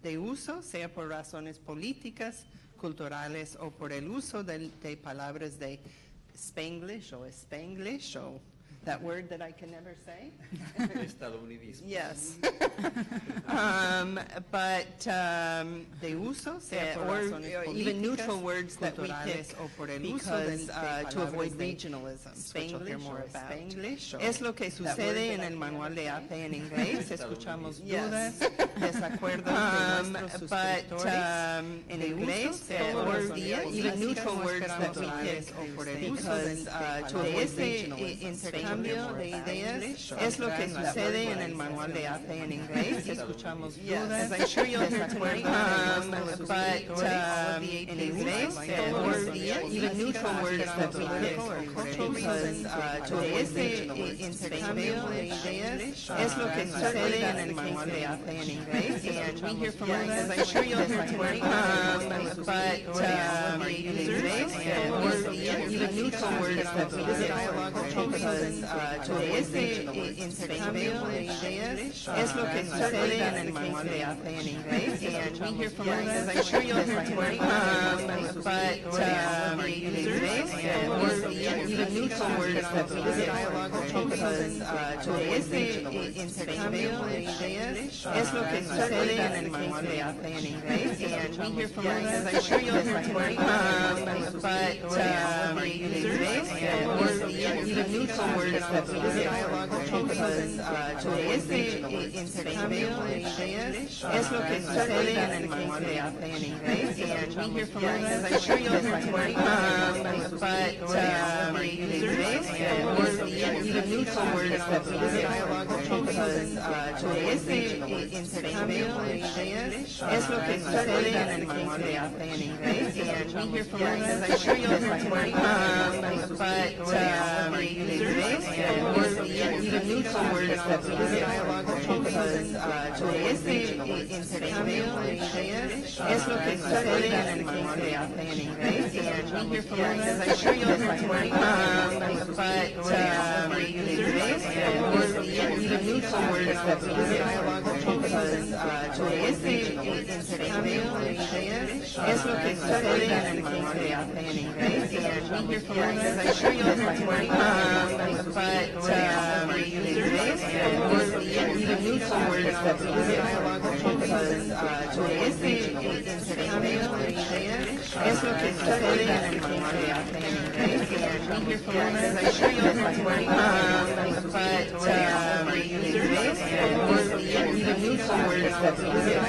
de uso, sea por razones políticas, culturales o por el uso de palabras de Spanglish o Spanglish o that word that I can never say. Estadounidense. Yes. De uso, sea por razones or políticas, even neutral words that we culturales pick o por el uso because to avoid de regionalisms, which you'll hear Spanglish more o about. Spanglish. Es lo que sucede en el manual de APE en inglés. Escuchamos dudas, desacuerdos de nuestros suscriptores en inglés todos los días. Even neutral words that we pick o por el uso because to avoid regionalisms. intercambio de ideas es lo que sucede en el manual de APE en inglés. Escuchamos dudas, As I'm sure you'll hear tonight, en inglés todos los días, even neutral words that we pick because to avoid intercambio de ideas es lo que sucede en el manual de APE en inglés. And we hear from Yes, as I'm sure you'll hear tonight, in inglés todos los días, even neutral words that we pick because to avoid intercambio de ideas es lo que sucede en el manual de APE en inglés. And we hear from Yes, as I'm sure you'll hear tonight, in inglés todos los días, even neutral words that we pick because to avoid intercambio de ideas es lo que sucede en el manual de APE en inglés. And we hear from as I'm sure you'll hear tonight, in inglés todos los días, even neutral words that we pick because to avoid intercambio de ideas es lo que sucede en el manual de APE en inglés. and we hear from as I'm sure you'll hear tonight, in inglés todos los días, even neutral words that we pick because to avoid intercambio de ideas es lo que sucede en el manual de APE en inglés. and we hear from as I'm sure you'll hear tonight, in inglés todos los días, even neutral words that we pick because to avoid intercambio de ideas es lo que sucede en el manual de APE en inglés. and we hear from as I'm sure you'll hear tonight, in inglés todos los días, even neutral words that we pick because to avoid intercambio de ideas es lo que sucede en el manual de APE en inglés. and we hear from as I'm sure you'll hear tonight, in inglés todos los días, even neutral words that we pick because to avoid intercambio de ideas es lo que sucede en el manual de APE en inglés. and we hear from as I'm sure you'll hear tonight, in inglés todos los días, even neutral words that we pick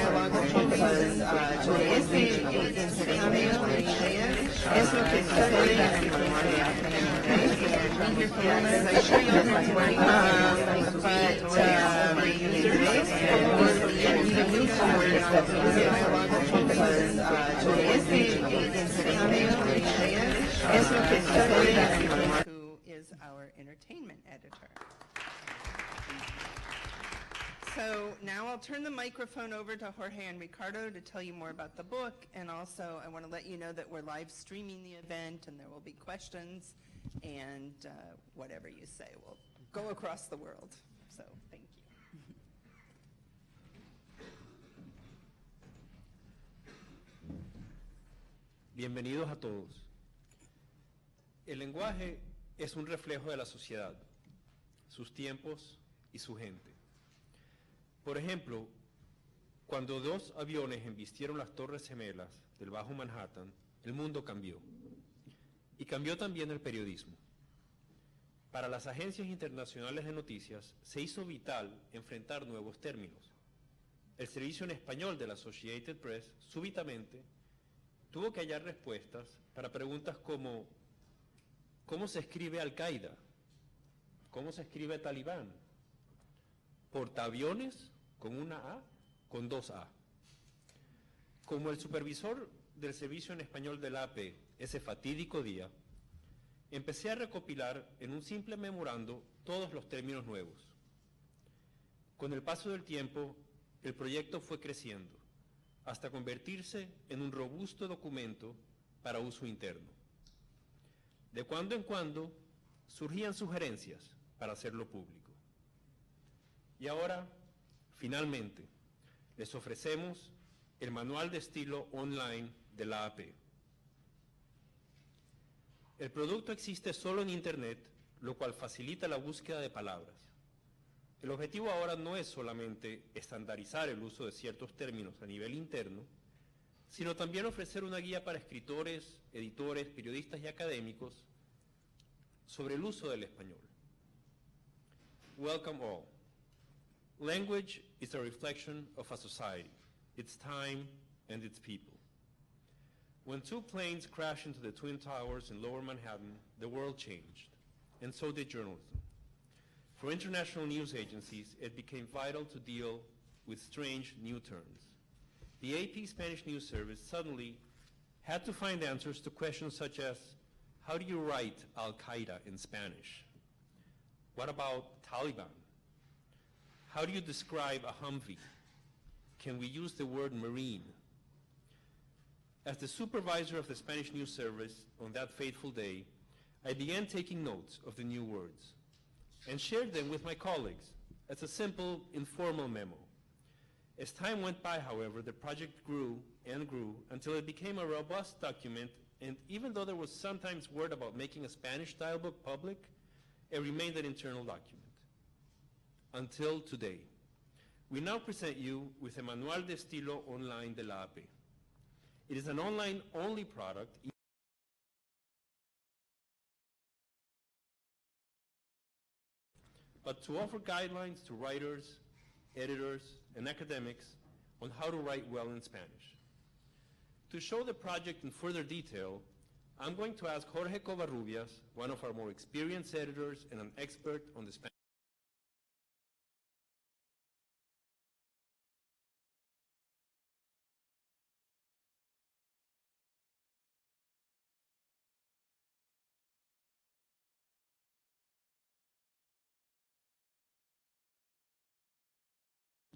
because to avoid intercambio de ideas es lo que sucede en el manual de APE en inglés. and we hear from as I'm sure you'll hear tonight, in inglés todos los días, even neutral words that we pick because to avoid intercambio de ideas es lo que sucede en el manual. Who is our entertainment editor. So now I'll turn the microphone over to Jorge and Ricardo to tell you more about the book, and also I want to let you know that we're live streaming the event and there will be questions, and whatever you say will go across the world. So thank you. Bienvenidos a todos. El lenguaje es un reflejo de la sociedad, sus tiempos y su gente. Por ejemplo, cuando dos aviones embistieron las Torres Gemelas del Bajo Manhattan, el mundo cambió. Y cambió también el periodismo. Para las agencias internacionales de noticias se hizo vital enfrentar nuevos términos. El servicio en español de la Associated Press súbitamente tuvo que hallar respuestas para preguntas como ¿cómo se escribe Al-Qaeda? ¿Cómo se escribe Talibán? ¿Portaaviones con una A? Con dos A. Como el supervisor del servicio en español del APE ese fatídico día, empecé a recopilar en un simple memorando todos los términos nuevos. Con el paso del tiempo, el proyecto fue creciendo, hasta convertirse en un robusto documento para uso interno. De cuando en cuando surgían sugerencias para hacerlo público. Y ahora, finalmente, les ofrecemos el manual de estilo online de la AP. El producto existe solo en Internet, lo cual facilita la búsqueda de palabras. El objetivo ahora no es solamente estandarizar el uso de ciertos términos a nivel interno, sino también ofrecer una guía para escritores, editores, periodistas y académicos sobre el uso del español. Welcome all. Language is a reflection of a society, its time and its people. When two planes crashed into the Twin Towers in Lower Manhattan, the world changed, and so did journalism. For international news agencies, it became vital to deal with strange new terms. The AP Spanish News Service suddenly had to find answers to questions such as, how do you write Al-Qaeda in Spanish? What about Taliban? How do you describe a Humvee? Can we use the word Marine? As the supervisor of the Spanish News Service on that fateful day, I began taking notes of the new words and shared them with my colleagues as a simple, informal memo. As time went by, however, the project grew and grew until it became a robust document, and even though there was sometimes word about making a Spanish-style book public, it remained an internal document. Until today. We now present you with a Manual de Estilo Online de la AP. It is an online-only product, but to offer guidelines to writers, editors, and academics on how to write well in Spanish. To show the project in further detail, I'm going to ask Jorge Covarrubias, one of our more experienced editors and an expert on the Spanish.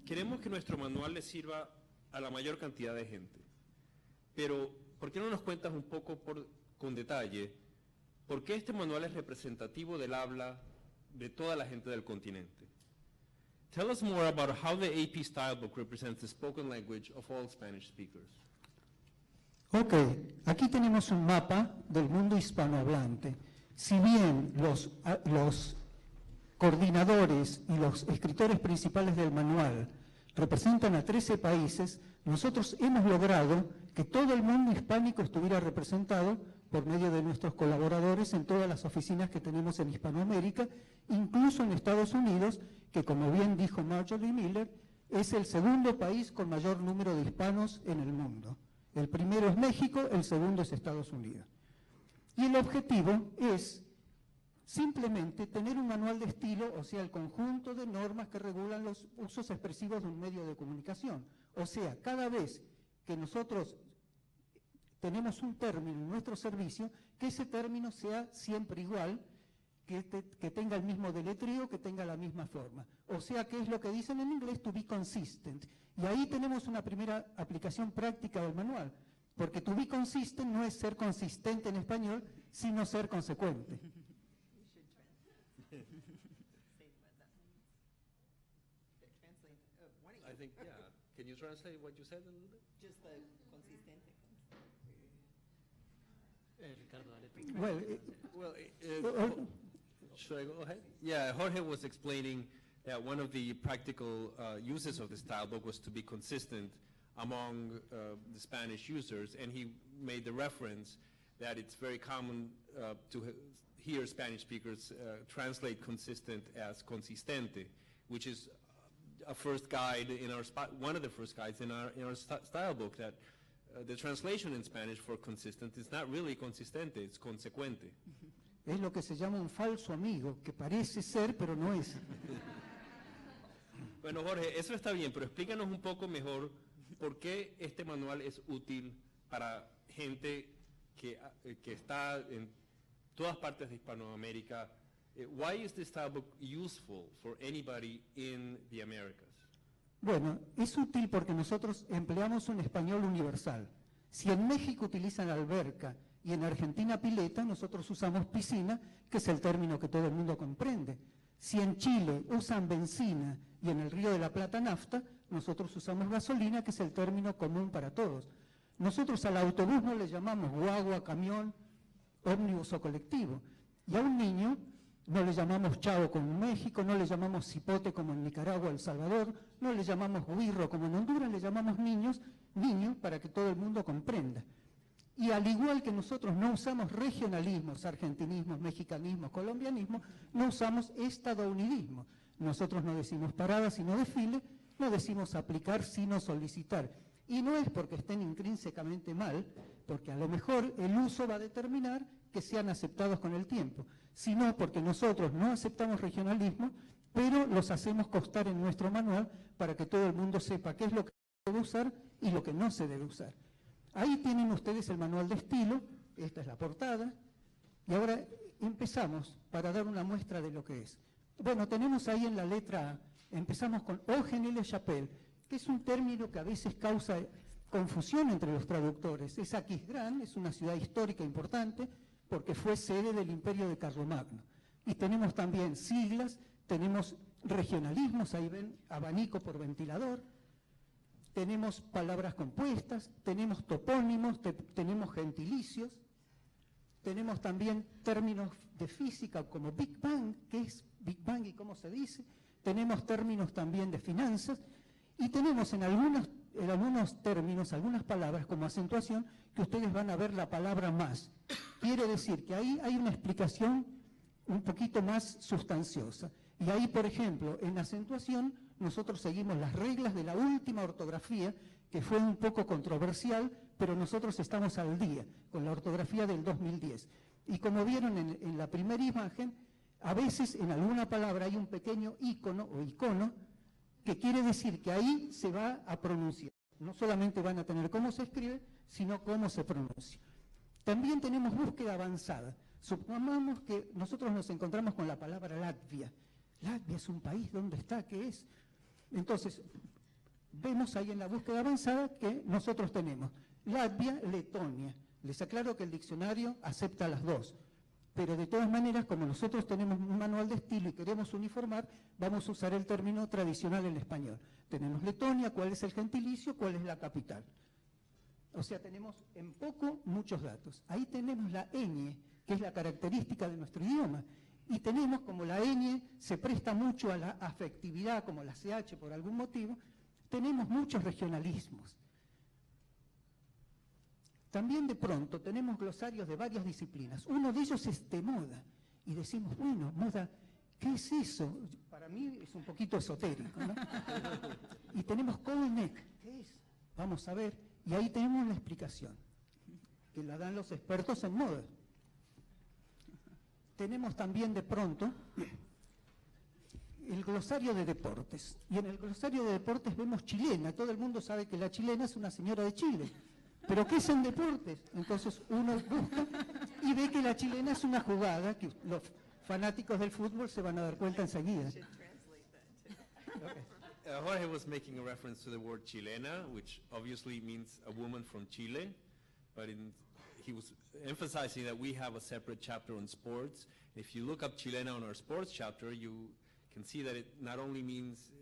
Queremos que nuestro manual le sirva a la mayor cantidad de gente, pero ¿por qué no nos cuentas un poco con detalle por qué este manual es representativo del habla de toda la gente del continente? Tell us more about how the AP Style Book represents the spoken language of all Spanish speakers. Ok, aquí tenemos un mapa del mundo hispanohablante. Si bien los coordinadores y los escritores principales del manual representan a 13 países, nosotros hemos logrado que todo el mundo hispánico estuviera representado por medio de nuestros colaboradores en todas las oficinas que tenemos en Hispanoamérica, incluso en Estados Unidos, que como bien dijo Marjorie Miller, es el segundo país con mayor número de hispanos en el mundo. El primero es México, el segundo es Estados Unidos. Y el objetivo es simplemente tener un manual de estilo, o sea, el conjunto de normas que regulan los usos expresivos de un medio de comunicación. O sea, cada vez que nosotros tenemos un término en nuestro servicio, que ese término sea siempre igual, que tenga el mismo deletreo, que tenga la misma forma. O sea, que es lo que dicen en inglés, to be consistent. Y ahí tenemos una primera aplicación práctica del manual, porque to be consistent no es ser consistente en español, sino ser consecuente. I think, yeah. Can you translate what you said a little bit? Just the consistente. Ricardo, dale tú. Well, should I go ahead? Yeah, Jorge was explaining that one of the practical uses of the style book was to be consistent among the Spanish users, and he made the reference that it's very common to hear Spanish speakers translate consistent as consistente, which is a first guide in our one of the first guides in our style book, that the translation in Spanish for consistent is not really consistente, it's consecuente. es lo que se llama un falso amigo, que parece ser, pero no es. Bueno, Jorge, eso está bien, pero explícanos un poco mejor por qué este manual es útil para gente que está en todas partes de Hispanoamérica. Why is this style book useful for anybody in the Americas? Bueno, es útil porque nosotros empleamos un español universal. Si en México utilizan alberca y en Argentina pileta, nosotros usamos piscina, que es el término que todo el mundo comprende. Si en Chile usan benzina y en el Río de la Plata nafta, nosotros usamos gasolina, que es el término común para todos. Nosotros al autobús no le llamamos guagua, camión, ómnibus o colectivo. Y a un niño no le llamamos chavo como en México, no le llamamos cipote como en Nicaragua, El Salvador, no le llamamos guirro como en Honduras, le llamamos niño para que todo el mundo comprenda. Y al igual que nosotros no usamos regionalismos, argentinismos, mexicanismos, colombianismos, no usamos estadounidismos. Nosotros no decimos parada sino desfile, no decimos aplicar sino solicitar. Y no es porque estén intrínsecamente mal, porque a lo mejor el uso va a determinar que sean aceptados con el tiempo, sino porque nosotros no aceptamos regionalismo, pero los hacemos constar en nuestro manual para que todo el mundo sepa qué es lo que se debe usar y lo que no se debe usar. Ahí tienen ustedes el manual de estilo, esta es la portada, y ahora empezamos para dar una muestra de lo que es. Bueno, tenemos ahí en la letra A, empezamos con Augenay-le-Chapelle, que es un término que a veces causa confusión entre los traductores. Es Aquisgrán, es una ciudad histórica importante, porque fue sede del imperio de Carlomagno. Y tenemos también siglas, tenemos regionalismos, ahí ven abanico por ventilador, tenemos palabras compuestas, tenemos topónimos, tenemos gentilicios, tenemos también términos de física como Big Bang, ¿qué es Big Bang y cómo se dice? Tenemos términos también de finanzas y tenemos en algunos términos, algunas palabras como acentuación, que ustedes van a ver la palabra más. Quiere decir que ahí hay una explicación un poquito más sustanciosa. Y ahí, por ejemplo, en acentuación, nosotros seguimos las reglas de la última ortografía, que fue un poco controversial, pero nosotros estamos al día con la ortografía del 2010. Y como vieron en la primera imagen, a veces en alguna palabra hay un pequeño ícono o icono que quiere decir que ahí se va a pronunciar. No solamente van a tener cómo se escribe, sino cómo se pronuncia. También tenemos búsqueda avanzada. Supongamos que nosotros nos encontramos con la palabra Latvia. Latvia es un país, ¿dónde está? ¿Qué es? Entonces, vemos ahí en la búsqueda avanzada que nosotros tenemos Latvia, Letonia. Les aclaro que el diccionario acepta las dos, pero de todas maneras, como nosotros tenemos un manual de estilo y queremos uniformar, vamos a usar el término tradicional en español. Tenemos Letonia, cuál es el gentilicio, cuál es la capital. O sea, tenemos en poco muchos datos. Ahí tenemos la ñ, que es la característica de nuestro idioma. Y tenemos, como la ñ se presta mucho a la afectividad, como la ch por algún motivo, tenemos muchos regionalismos. También de pronto tenemos glosarios de varias disciplinas. Uno de ellos es de moda. Y decimos, bueno, moda, ¿qué es eso? Para mí es un poquito esotérico, ¿no? Y tenemos Kohlneck, ¿qué es? Vamos a ver. Y ahí tenemos una explicación, que la dan los expertos en moda. Tenemos también de pronto el glosario de deportes. Y en el glosario de deportes vemos chilena. Todo el mundo sabe que la chilena es una señora de Chile. ¿Pero qué es en deportes? Entonces uno busca y ve que la chilena es una jugada que los fanáticos del fútbol se van a dar cuenta enseguida. Jorge was making a reference to the word chilena, which obviously means a woman from Chile, but he was emphasizing that we have a separate chapter on sports. If you look up chilena on our sports chapter, you can see that it not only means,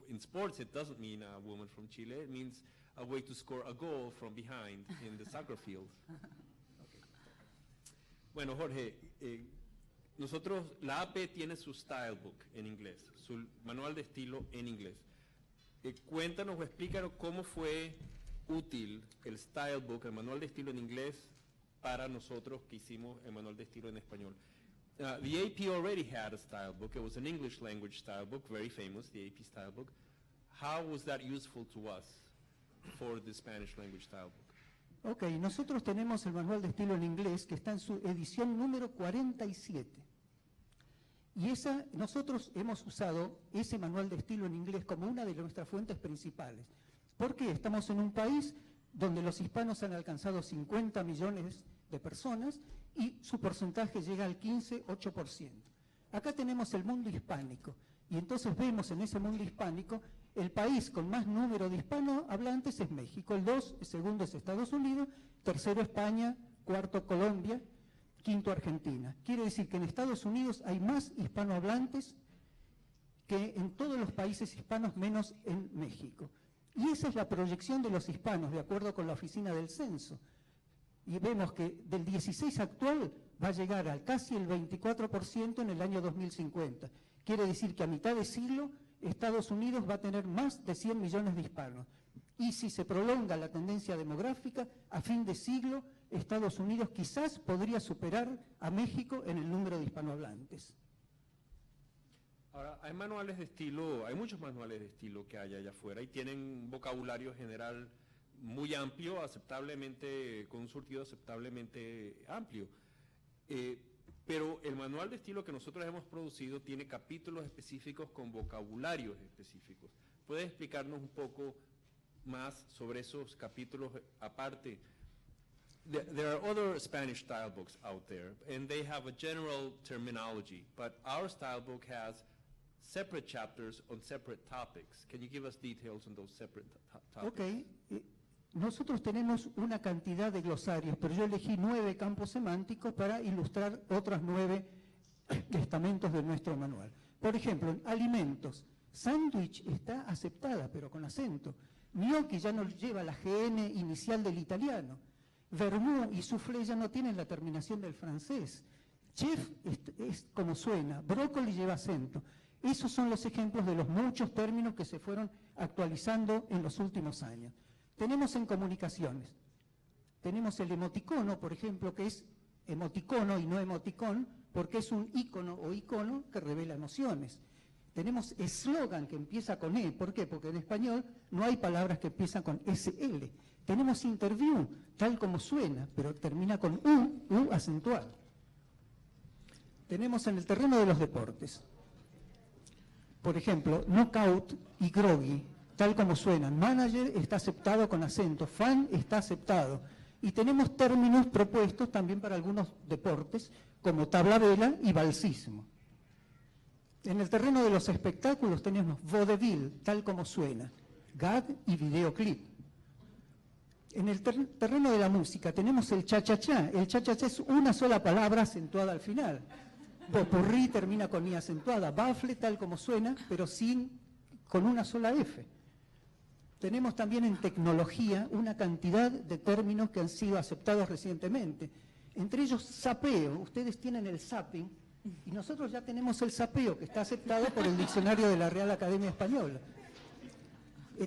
in sports it doesn't mean a woman from Chile, it means a way to score a goal from behind in the soccer field. Bueno, Jorge, nosotros, la AP tiene su style book en inglés, su manual de estilo en inglés. Cuéntanos o explícanos cómo fue útil el style book, el manual de estilo en inglés, para nosotros que hicimos el manual de estilo en español. The AP already had a style book. It was an English language style book, very famous, the AP style book. How was that useful to us for the Spanish language style book? Ok, nosotros tenemos el manual de estilo en inglés que está en su edición número 47. Y nosotros hemos usado ese manual de estilo en inglés como una de nuestras fuentes principales. Porque estamos en un país donde los hispanos han alcanzado 50 millones de personas y su porcentaje llega al 15-8%. Acá tenemos el mundo hispánico y entonces vemos en ese mundo hispánico el país con más número de hispanohablantes es México, el segundo es Estados Unidos, tercero España, cuarto Colombia, quinto Argentina. Quiere decir que en Estados Unidos hay más hispanohablantes que en todos los países hispanos menos en México. Y esa es la proyección de los hispanos, de acuerdo con la Oficina del Censo. Y vemos que del 16 actual va a llegar al casi el 24% en el año 2050. Quiere decir que a mitad de siglo Estados Unidos va a tener más de 100 millones de hispanos. Y si se prolonga la tendencia demográfica, a fin de siglo, Estados Unidos quizás podría superar a México en el número de hispanohablantes. Ahora, hay manuales de estilo, hay muchos manuales de estilo que hay allá afuera y tienen un vocabulario general muy amplio, aceptablemente, con un surtido aceptablemente amplio. Pero el manual de estilo que nosotros hemos producido tiene capítulos específicos con vocabularios específicos. ¿Puedes explicarnos un poco más sobre esos capítulos aparte? There are other Spanish style books out there, and they have a general terminology, but our style book has separate chapters on separate topics. Can you give us details on those separate topics? Ok. Nosotros tenemos una cantidad de glosarios, pero yo elegí 9 campos semánticos para ilustrar otros 9 estamentos de nuestro manual. Por ejemplo, en alimentos, sándwich está aceptada, pero con acento. Gnocchi ya no lleva la GN inicial del italiano. Vermouth y soufflé ya no tienen la terminación del francés. Chef es como suena, brócoli lleva acento. Esos son los ejemplos de los muchos términos que se fueron actualizando en los últimos años. Tenemos en comunicaciones, tenemos el emoticono, por ejemplo, que es emoticono y no emoticón, porque es un ícono o icono que revela emociones. Tenemos eslogan que empieza con E, ¿por qué? Porque en español no hay palabras que empiezan con SL. Tenemos interview, tal como suena, pero termina con U acentuado. Tenemos en el terreno de los deportes, por ejemplo, knockout y groggy, tal como suenan. Manager está aceptado con acento, fan está aceptado. Y tenemos términos propuestos también para algunos deportes, como tabla vela y balsismo. En el terreno de los espectáculos tenemos vaudeville, tal como suena, gag y videoclip. En el terreno de la música tenemos el cha-cha-cha. El cha-cha-cha es una sola palabra acentuada al final. Popurrí termina con I acentuada. Baffle, tal como suena, pero con una sola F. Tenemos también en tecnología una cantidad de términos que han sido aceptados recientemente. Entre ellos, sapeo. Ustedes tienen el zapping y nosotros ya tenemos el sapeo, que está aceptado por el diccionario de la Real Academia Española.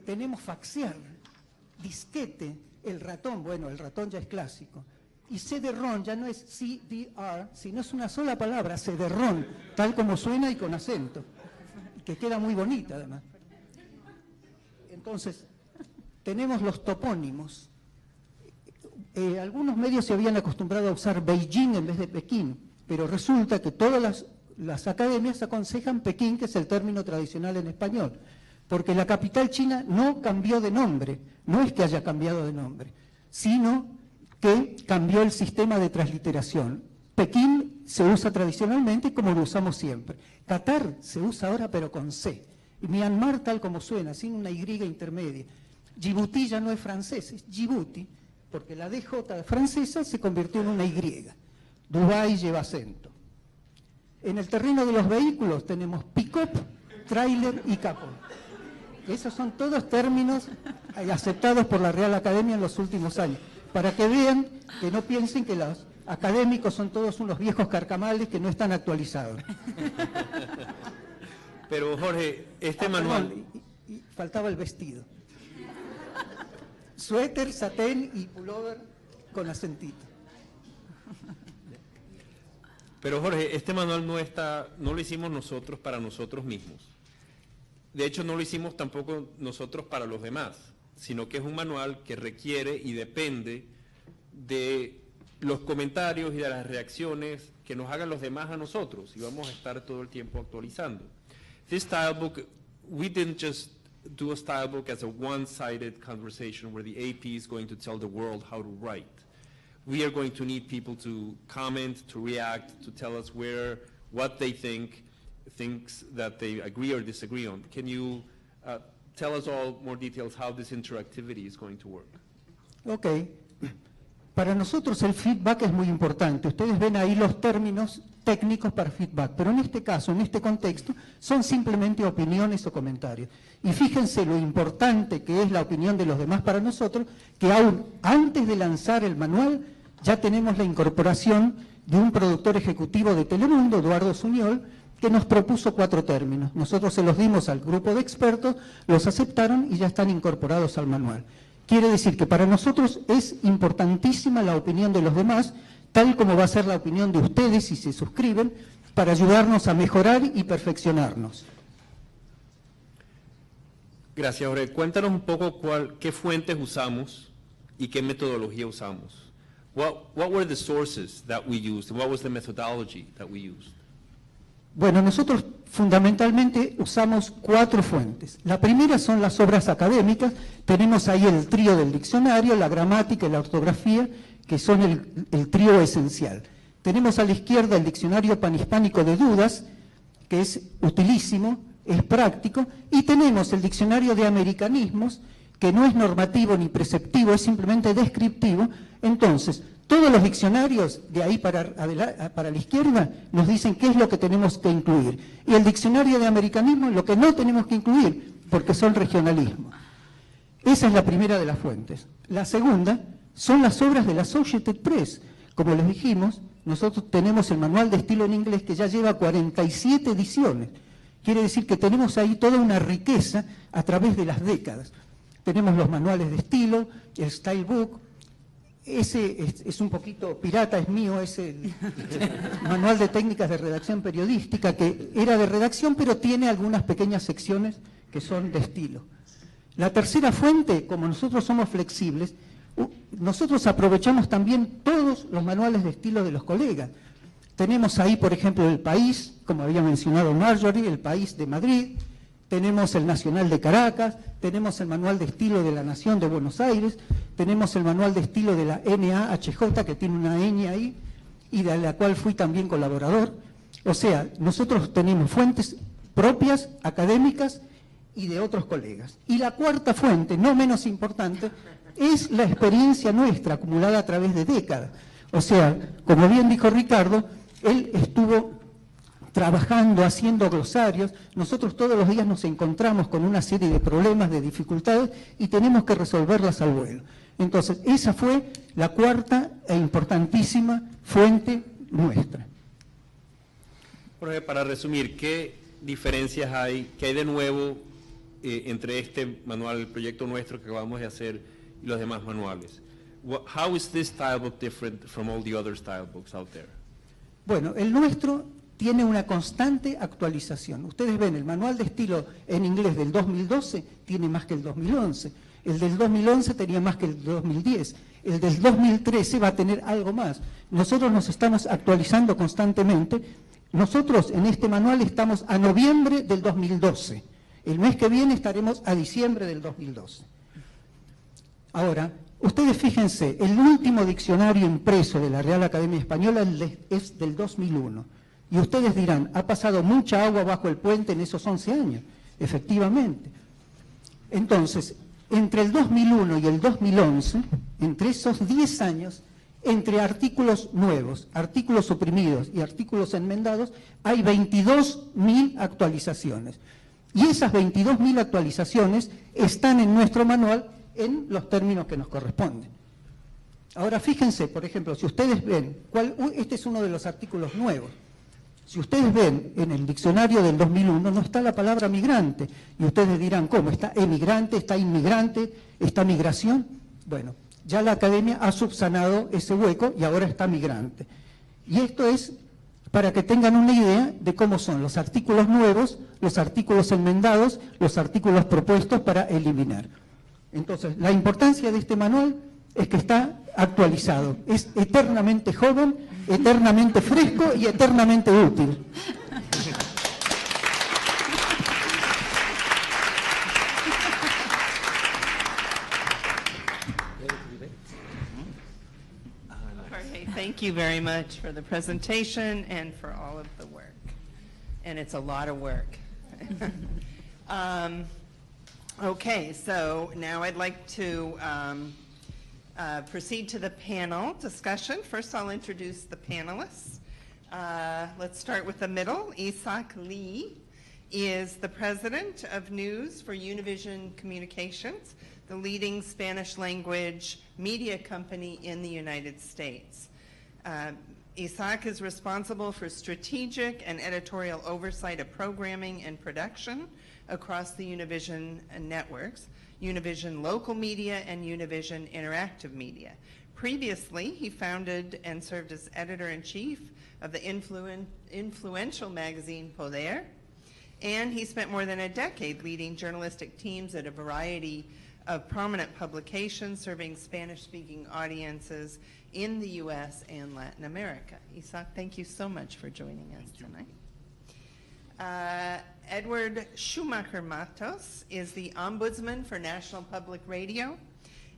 Tenemos faxear, disquete, el ratón. Bueno, el ratón ya es clásico. Y CD-ROM ya no es CDR, sino es una sola palabra, CD-ROM, tal como suena y con acento, que queda muy bonita además. Entonces, tenemos los topónimos. Algunos medios se habían acostumbrado a usar Beijing en vez de Pekín, pero resulta que todas las academias aconsejan Pekín, que es el término tradicional en español, porque la capital china no cambió de nombre, no es que haya cambiado de nombre, sino que cambió el sistema de transliteración. Pekín se usa tradicionalmente como lo usamos siempre. Qatar se usa ahora pero con C. Y Myanmar tal como suena, sin una Y intermedia. Djibouti ya no es francés, es Djibouti, porque la DJ francesa se convirtió en una Y. Dubái lleva acento. En el terreno de los vehículos tenemos pick-up, tráiler y capó. Esos son todos términos aceptados por la Real Academia en los últimos años, para que vean, que no piensen que los académicos son todos unos viejos carcamales que no están actualizados. Pero Jorge, este manual... Perdón, y faltaba el vestido. Suéter, satén y pullover con acentito. Pero Jorge, este manual no lo hicimos nosotros para nosotros mismos. De hecho, no lo hicimos tampoco nosotros para los demás, sino que es un manual que requiere y depende de los comentarios y de las reacciones que nos hagan los demás a nosotros, y vamos a estar todo el tiempo actualizando. This style book, we didn't just do a style book as a one-sided conversation where the AP is going to tell the world how to write. We are going to need people to comment, to react, to tell us what they think, things that they agree or disagree on. Can you tell us all more details how this interactivity is going to work? Ok. Para nosotros el feedback es muy importante. Ustedes ven ahí los términos técnicos para feedback, pero en este caso, en este contexto, son simplemente opiniones o comentarios. Y fíjense lo importante que es la opinión de los demás para nosotros, que aún antes de lanzar el manual ya tenemos la incorporación de un productor ejecutivo de Telemundo, Eduardo Suñol, que nos propuso 4 términos. Nosotros se los dimos al grupo de expertos, los aceptaron y ya están incorporados al manual. Quiere decir que para nosotros es importantísima la opinión de los demás, tal como va a ser la opinión de ustedes si se suscriben, para ayudarnos a mejorar y perfeccionarnos. Gracias, Jorge. Cuéntanos un poco qué fuentes usamos y qué metodología usamos. What were the sources that we used? What was the methodology that we used? Bueno, nosotros fundamentalmente usamos 4 fuentes. La primera son las obras académicas. Tenemos ahí el trío del diccionario, la gramática y la ortografía, que son el trío esencial. Tenemos a la izquierda el diccionario panhispánico de dudas, que es utilísimo, es práctico, y tenemos el diccionario de americanismos, que no es normativo ni preceptivo, es simplemente descriptivo. Entonces, todos los diccionarios de ahí para la izquierda nos dicen qué es lo que tenemos que incluir. Y el diccionario de americanismo es lo que no tenemos que incluir, porque son regionalismos. Esa es la primera de las fuentes. La segunda son las obras de la Associated Press. Como les dijimos, nosotros tenemos el manual de estilo en inglés que ya lleva 47 ediciones. Quiere decir que tenemos ahí toda una riqueza a través de las décadas. Tenemos los manuales de estilo, el Style Book. Ese es un poquito pirata, es mío, es el manual de técnicas de redacción periodística, que era de redacción, pero tiene algunas pequeñas secciones que son de estilo. La tercera fuente, como nosotros somos flexibles, nosotros aprovechamos también todos los manuales de estilo de los colegas. Tenemos ahí, por ejemplo, El País, como había mencionado Marjorie, El País de Madrid, tenemos el Nacional de Caracas, tenemos el manual de estilo de la Nación de Buenos Aires, tenemos el manual de estilo de la NAHJ, que tiene una ñ ahí, y de la cual fui también colaborador. O sea, nosotros tenemos fuentes propias, académicas, y de otros colegas. Y la cuarta fuente, no menos importante, es la experiencia nuestra, acumulada a través de décadas. O sea, como bien dijo Ricardo, él estuvo trabajando, haciendo glosarios. Nosotros todos los días nos encontramos con una serie de problemas, de dificultades, y tenemos que resolverlas al vuelo. Entonces, esa fue la cuarta e importantísima fuente nuestra. Jorge, para resumir, ¿qué diferencias hay, qué hay de nuevo entre este manual, el proyecto nuestro que acabamos de hacer, y los demás manuales? How is this style book different from all the other style books out there? Bueno, el nuestro tiene una constante actualización. Ustedes ven, el manual de estilo en inglés del 2012 tiene más que el 2011. El del 2011 tenía más que el 2010. El del 2013 va a tener algo más. Nosotros nos estamos actualizando constantemente. Nosotros en este manual estamos a noviembre del 2012. El mes que viene estaremos a diciembre del 2012. Ahora, ustedes fíjense, el último diccionario impreso de la Real Academia Española es del 2001. Y ustedes dirán, ha pasado mucha agua bajo el puente en esos 11 años. Efectivamente. Entonces, entre el 2001 y el 2011, entre esos 10 años, entre artículos nuevos, artículos suprimidos y artículos enmendados, hay 22.000 actualizaciones. Y esas 22.000 actualizaciones están en nuestro manual en los términos que nos corresponden. Ahora fíjense, por ejemplo, si ustedes ven, este es uno de los artículos nuevos. Si ustedes ven en el diccionario del 2001 no está la palabra migrante. Y ustedes dirán, ¿cómo? ¿Está emigrante? ¿Está inmigrante? ¿Está migración? Bueno, ya la academia ha subsanado ese hueco y ahora está migrante. Y esto es para que tengan una idea de cómo son los artículos nuevos, los artículos enmendados, los artículos propuestos para eliminar. Entonces, la importancia de este manual es que está actualizado, es eternamente joven, eternamente fresco y eternamente útil. Jorge, thank you very much for the presentation and for all of the work. And it's a lot of work. Okay, so now I'd like to proceed to the panel discussion. First, I'll introduce the panelists. Let's start with the middle. Isaac Lee is the president of News for Univision Communications, the leading Spanish language media company in the United States. Isaac is responsible for strategic and editorial oversight of programming and production across the Univision networks, Univision Local Media and Univision Interactive Media. Previously, he founded and served as editor-in-chief of the influential magazine Poder, and he spent more than a decade leading journalistic teams at a variety of prominent publications serving Spanish-speaking audiences in the U.S. and Latin America. Isaac, thank you so much for joining us tonight. Edward Schumacher Matos is the Ombudsman for National Public Radio.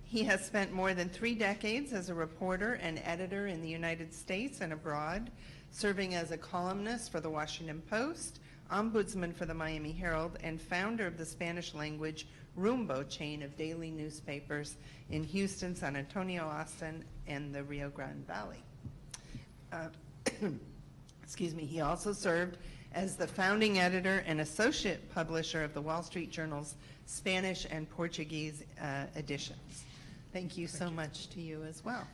He has spent more than 3 decades as a reporter and editor in the United States and abroad, serving as a columnist for the Washington Post, Ombudsman for the Miami Herald, and founder of the Spanish-language Rumbo chain of daily newspapers in Houston, San Antonio, Austin, and the Rio Grande Valley. Excuse me. He also served as the founding editor and associate publisher of the Wall Street Journal's Spanish and Portuguese editions. Thank you so much to you as well.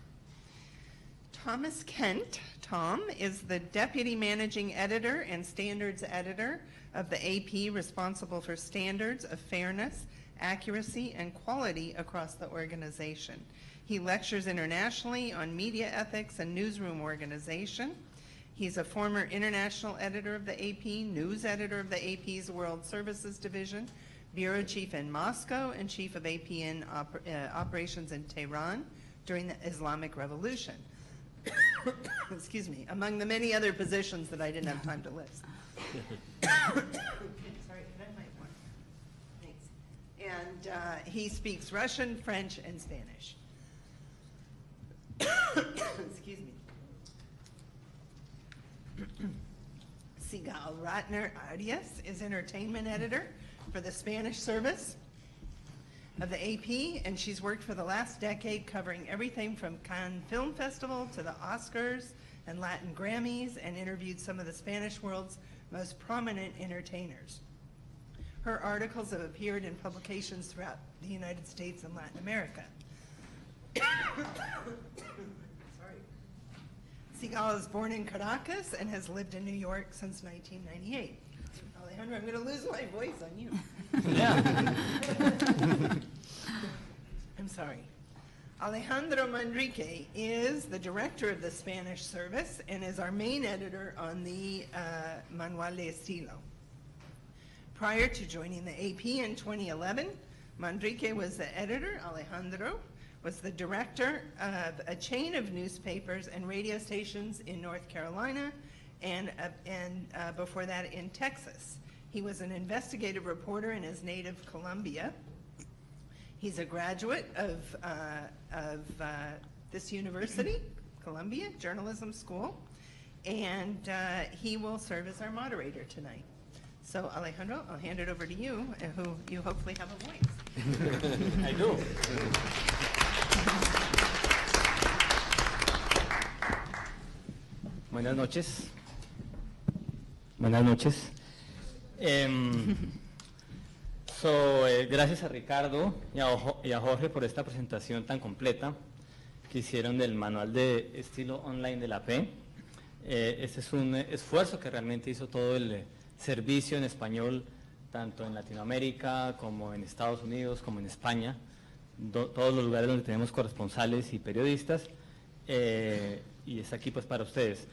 Thomas Kent. Tom is the deputy managing editor and standards editor of the AP, responsible for standards of fairness, accuracy, and quality across the organization. He lectures internationally on media ethics and newsroom organization. He's a former international editor of the AP, news editor of the AP's World Services Division, bureau chief in Moscow, and chief of APN operations in Tehran during the Islamic Revolution. Excuse me, among the many other positions that I didn't have time to list. Sorry, can I have my one? Thanks. And he speaks Russian, French, and Spanish. Excuse me. Sigal Ratner Arias is entertainment editor for the Spanish service of the AP, and she's worked for the last decade covering everything from Cannes Film Festival to the Oscars and Latin Grammys, and interviewed some of the Spanish world's most prominent entertainers. Her articles have appeared in publications throughout the United States and Latin America. Sorry. Sigal is born in Caracas and has lived in New York since 1998. Alejandro, I'm going to lose my voice on you. I'm sorry. Alejandro Manrique is the director of the Spanish service and is our main editor on the Manual de Estilo. Prior to joining the AP in 2011, Manrique was the editor. Alejandro was the director of a chain of newspapers and radio stations in North Carolina and before that in Texas. He was an investigative reporter in his native Colombia. He's a graduate of this university, Columbia Journalism School, and he will serve as our moderator tonight. So Alejandro, I'll hand it over to you, who you hopefully have a voice. I do. Buenas noches. Buenas noches. Gracias a Ricardo y a Jorge por esta presentación tan completa que hicieron del manual de estilo online de la AP. Este es un esfuerzo que realmente hizo todo el servicio en español, tanto en Latinoamérica como en Estados Unidos, como en España, todos los lugares donde tenemos corresponsales y periodistas, y está aquí pues para ustedes.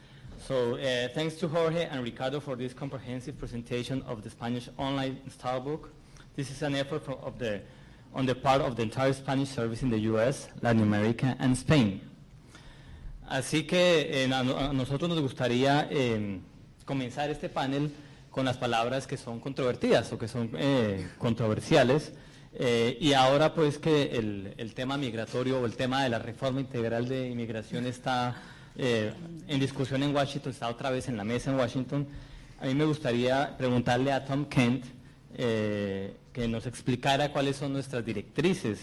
So, thanks to Jorge and Ricardo for this comprehensive presentation of the Spanish online style book. This is an effort on the part of the entire Spanish service in the U.S., Latin America, and Spain. Así que a nosotros nos gustaría comenzar este panel con las palabras que son controvertidas o que son controversiales, y ahora pues que el tema migratorio o el tema de la reforma integral de inmigración está en discusión en Washington, está otra vez en la mesa en Washington. A mí me gustaría preguntarle a Tom Kent que nos explicara cuáles son nuestras directrices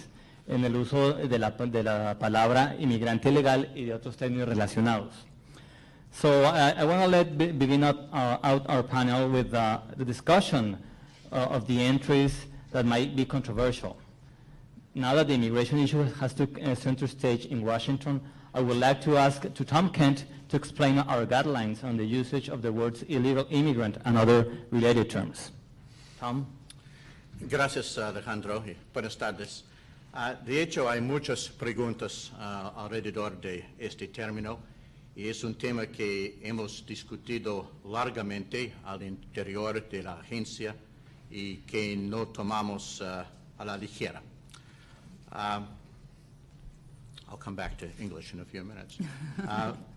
en el uso de la palabra inmigrante ilegal y de otros términos relacionados. So I want to begin out our panel with the discussion of the entries that might be controversial. Now that the immigration issue has took center stage in Washington, I would like to ask to Tom Kent to explain our guidelines on the usage of the words illegal immigrant and other related terms. Tom? Gracias, Alejandro, y buenas tardes. De hecho, hay muchas preguntas alrededor de este término y es un tema que hemos discutido largamente al interior de la agencia y que no tomamos a la ligera. I'll come back to English in a few minutes.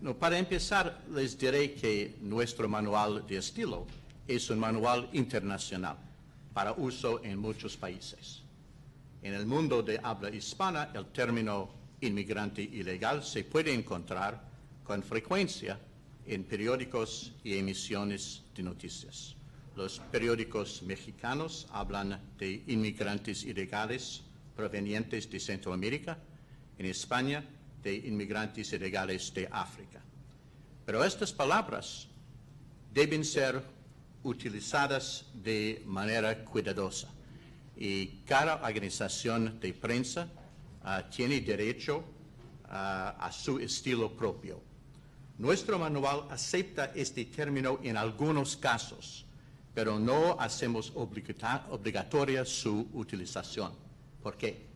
No, para empezar, les diré que nuestro manual de estilo es un manual internacional para uso en muchos países. En el mundo de habla hispana, el término inmigrante ilegal se puede encontrar con frecuencia en periódicos y emisiones de noticias. Los periódicos mexicanos hablan de inmigrantes ilegales provenientes de Centroamérica, en España de inmigrantes ilegales de África. Pero estas palabras deben ser utilizadas de manera cuidadosa y cada organización de prensa tiene derecho a su estilo propio. Nuestro manual acepta este término en algunos casos, pero no hacemos obligatoria su utilización. ¿Por qué?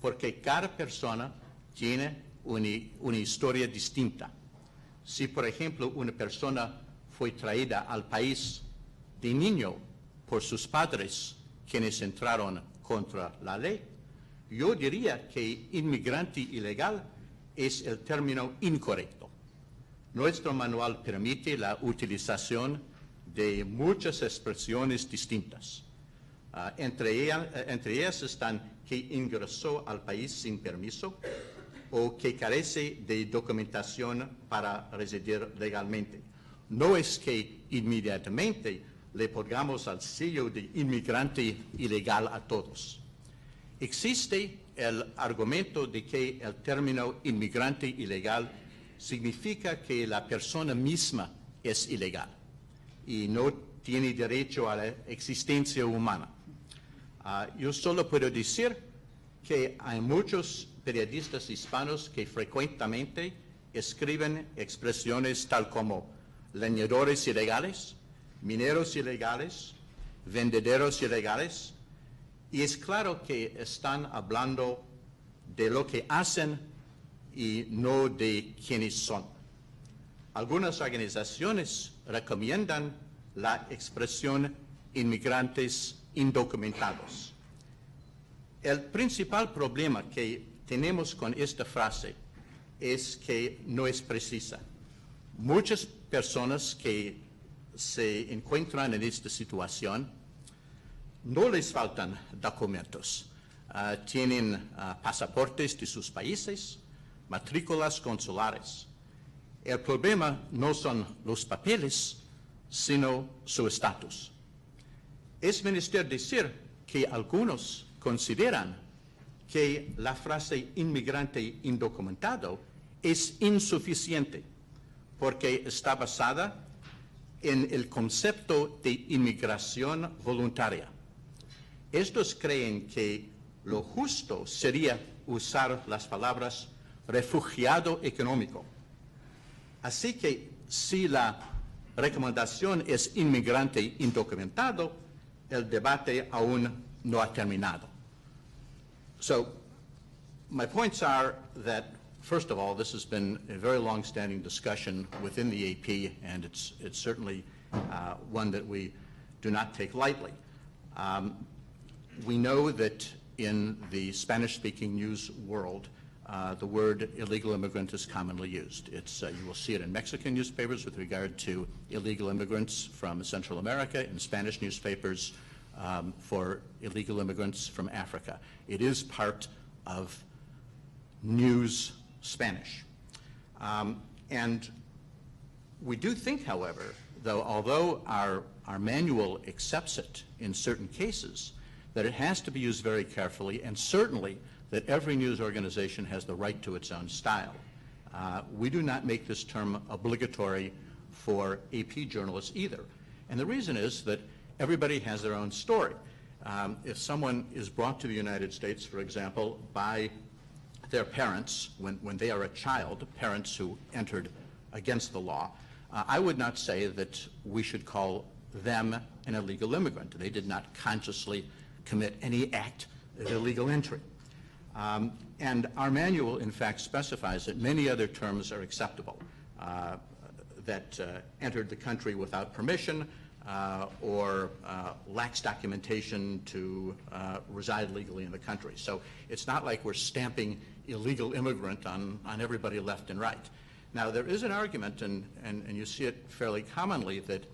Porque cada persona tiene una historia distinta. Si, por ejemplo, una persona fue traída al país de niño por sus padres, quienes entraron contra la ley, yo diría que inmigrante ilegal es el término incorrecto. Nuestro manual permite la utilización de muchas expresiones distintas. Entre ellas están que ingresó al país sin permiso o que carece de documentación para residir legalmente. No es que inmediatamente le pongamos al sello de inmigrante ilegal a todos. Existe el argumento de que el término inmigrante ilegal significa que la persona misma es ilegal y no tiene derecho a la existencia humana. Yo solo puedo decir que hay muchos periodistas hispanos que frecuentemente escriben expresiones tal como leñadores ilegales, mineros ilegales, vendedores ilegales, y es claro que están hablando de lo que hacen y no de quiénes son. Algunas organizaciones recomiendan la expresión inmigrantes indocumentados. El principal problema que tenemos con esta frase es que no es precisa. Muchas personas que se encuentran en esta situación no les faltan documentos. Tienen pasaportes de sus países, matrículas consulares. El problema no son los papeles, sino su estatus. Es menester decir que algunos consideran que la frase inmigrante indocumentado es insuficiente porque está basada en el concepto de inmigración voluntaria. Estos creen que lo justo sería usar las palabras refugiado económico. Así que si la recomendación es inmigrante indocumentado, el debate aún no ha terminado. So, my points are that, first of all, this has been a very long-standing discussion within the AP, and it's certainly one that we do not take lightly. We know that in the Spanish-speaking news world, the word illegal immigrant is commonly used. You will see it in Mexican newspapers with regard to illegal immigrants from Central America, in Spanish newspapers for illegal immigrants from Africa. It is part of news Spanish. And we do think, however, though, although our manual accepts it in certain cases, that it has to be used very carefully, and certainly that every news organization has the right to its own style. We do not make this term obligatory for AP journalists either. And the reason is that everybody has their own story. If someone is brought to the United States, for example, by their parents when they are a child, parents who entered against the law, I would not say that we should call them an illegal immigrant. They did not consciously commit any act of illegal entry. And our manual, in fact, specifies that many other terms are acceptable, that entered the country without permission or lacks documentation to reside legally in the country. So it's not like we're stamping illegal immigrant on everybody left and right. Now, there is an argument, and you see it fairly commonly, that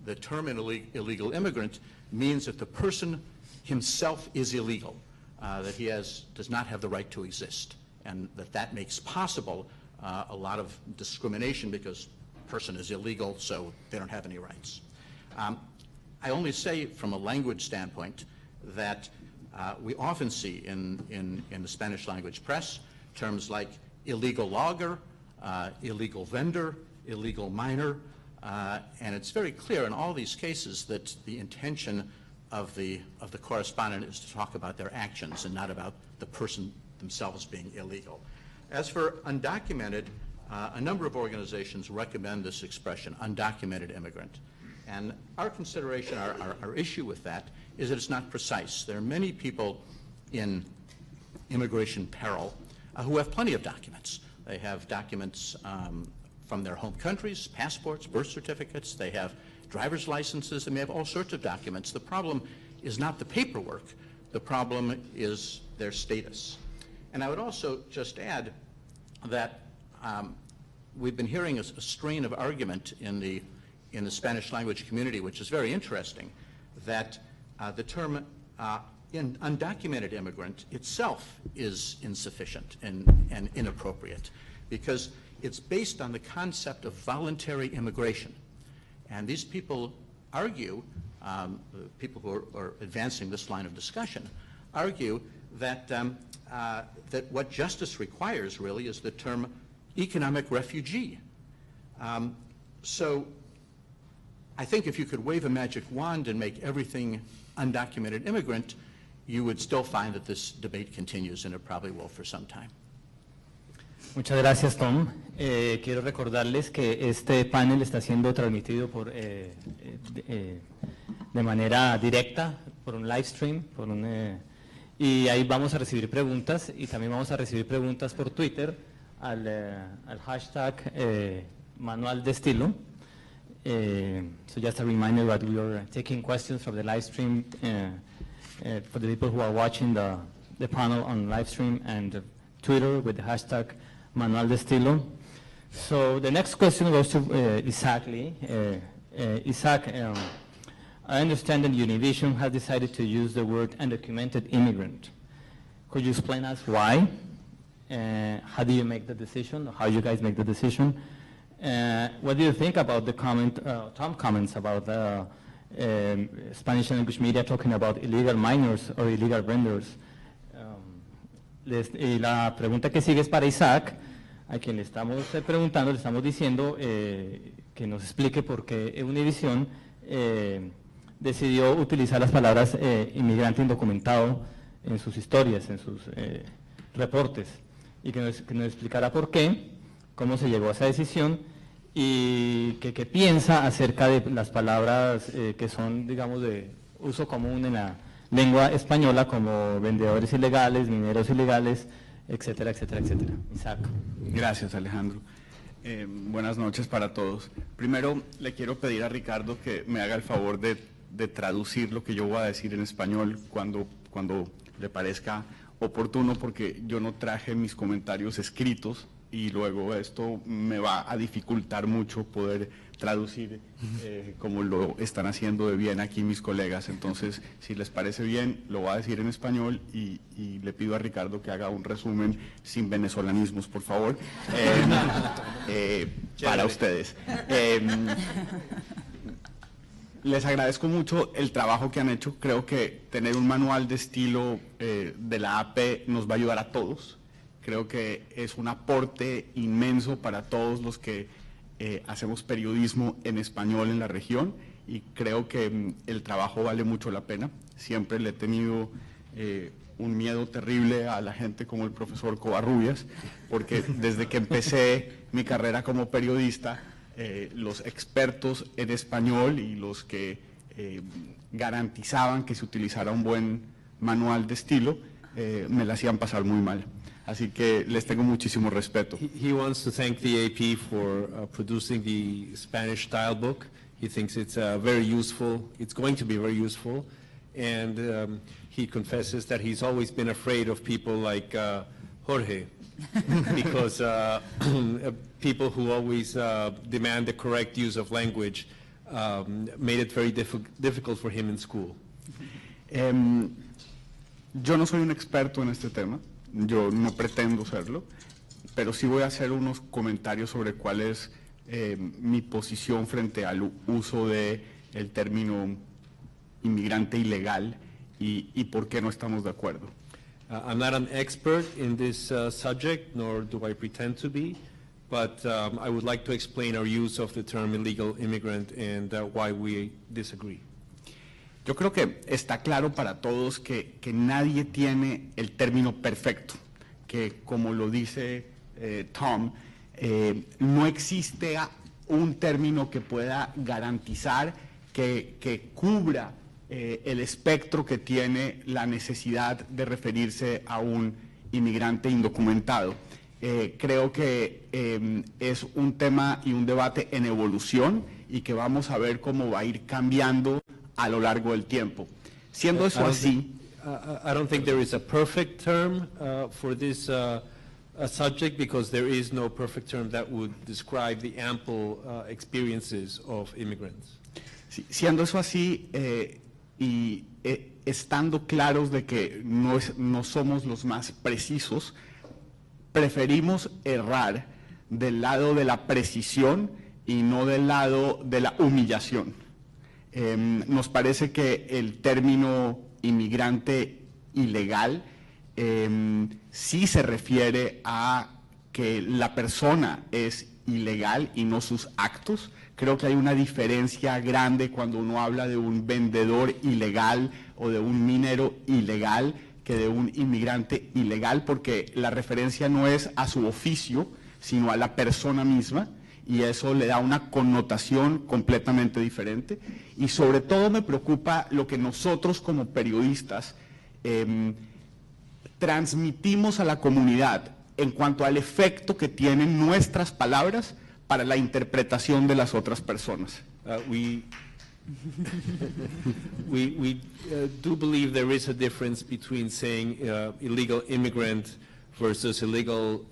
the term illegal immigrant means that the person himself is illegal, that he does not have the right to exist, and that makes possible a lot of discrimination because the person is illegal, so they don't have any rights. I only say from a language standpoint that we often see in the Spanish language press terms like illegal logger, illegal vendor, illegal miner, and it's very clear in all these cases that the intention of the correspondent is to talk about their actions and not about the person themselves being illegal. As for undocumented, a number of organizations recommend this expression, undocumented immigrant. And our consideration, our issue with that is that it's not precise. There are many people in immigration peril who have plenty of documents. They have documents from their home countries, passports, birth certificates. They have driver's licenses, and they have all sorts of documents. The problem is not the paperwork. The problem is their status. And I would also just add that we've been hearing a strain of argument in the Spanish language community, which is very interesting, that the term undocumented immigrant itself is insufficient and inappropriate because it's based on the concept of voluntary immigration. And these people argue, people who are advancing this line of discussion, argue that, that what justice requires really is the term economic refugee. So I think if you could wave a magic wand and make everything undocumented immigrant, you would still find that this debate continues, and it probably will for some time. Muchas gracias, Tom. Quiero recordarles que este panel está siendo transmitido por, de manera directa por un live stream, y ahí vamos a recibir preguntas, y también vamos a recibir preguntas por Twitter al hashtag Manual de Estilo. So just a reminder that we are taking questions from the live stream for the people who are watching the panel on live stream and Twitter with the hashtag Manual de Estilo. So the next question goes to Isaac Lee. Isaac, I understand that Univision has decided to use the word undocumented immigrant. Could you explain us why? How do you make the decision? How you guys make the decision? What do you think about the comment, Tom comments about Spanish language media talking about illegal minors or illegal vendors? Y la pregunta que sigue es para Isaac, a quien le estamos preguntando, le estamos diciendo que nos explique por qué Univision decidió utilizar las palabras inmigrante indocumentado en sus historias, en sus reportes, y que nos explicara por qué, cómo se llegó a esa decisión y qué piensa acerca de las palabras que son, digamos, de uso común en la lengua española, como vendedores ilegales, mineros ilegales, etcétera, etcétera, etcétera. Isaac. Gracias, Alejandro. Buenas noches para todos. Primero, le quiero pedir a Ricardo que me haga el favor de traducir lo que yo voy a decir en español cuando le parezca oportuno, porque yo no traje mis comentarios escritos y luego esto me va a dificultar mucho poder traducir como lo están haciendo de bien aquí mis colegas. Entonces, si les parece bien, lo voy a decir en español y le pido a Ricardo que haga un resumen sin venezolanismos, por favor, para ustedes. Les agradezco mucho el trabajo que han hecho. Creo que tener un manual de estilo de la AP nos va a ayudar a todos. Creo que es un aporte inmenso para todos los que hacemos periodismo en español en la región, y creo que el trabajo vale mucho la pena. Siempre le he tenido un miedo terrible a la gente como el profesor Covarrubias, porque desde que empecé mi carrera como periodista, los expertos en español y los que garantizaban que se utilizara un buen manual de estilo me la hacían pasar muy mal. Así que les tengo muchísimo respeto. He wants to thank the AP for producing the Spanish style book. He thinks it's very useful. It's going to be very useful. And he confesses that he's always been afraid of people like Jorge, because people who always demand the correct use of language made it very difficult for him in school. Yo no soy un experto en este tema, yo no pretendo serlo, pero sí voy a hacer unos comentarios sobre cuál es mi posición frente al uso del término inmigrante ilegal y por qué no estamos de acuerdo. I'm not an expert in this subject, nor do I pretend to be, but I would like to explain our use of the term illegal immigrant and why we disagree. Yo creo que está claro para todos que nadie tiene el término perfecto, que como lo dice Tom, no existe un término que pueda garantizar que cubra el espectro que tiene la necesidad de referirse a un inmigrante indocumentado. Creo que es un tema y un debate en evolución y que vamos a ver cómo va a ir cambiando a lo largo del tiempo. Siendo eso así, I don't think there is a perfect term for this subject, because there is no perfect term that would describe the ample experiences of immigrants. siendo eso así y estando claros de que no somos los más precisos, preferimos errar del lado de la precisión y no del lado de la humillación. Nos parece que el término inmigrante ilegal sí se refiere a que la persona es ilegal y no sus actos. Creo que hay una diferencia grande cuando uno habla de un vendedor ilegal o de un minero ilegal que de un inmigrante ilegal, porque la referencia no es a su oficio, sino a la persona misma, y eso le da una connotación completamente diferente. Y sobre todo me preocupa lo que nosotros como periodistas transmitimos a la comunidad en cuanto al efecto que tienen nuestras palabras para la interpretación de las otras personas. We do believe there is a difference between saying illegal immigrant versus illegal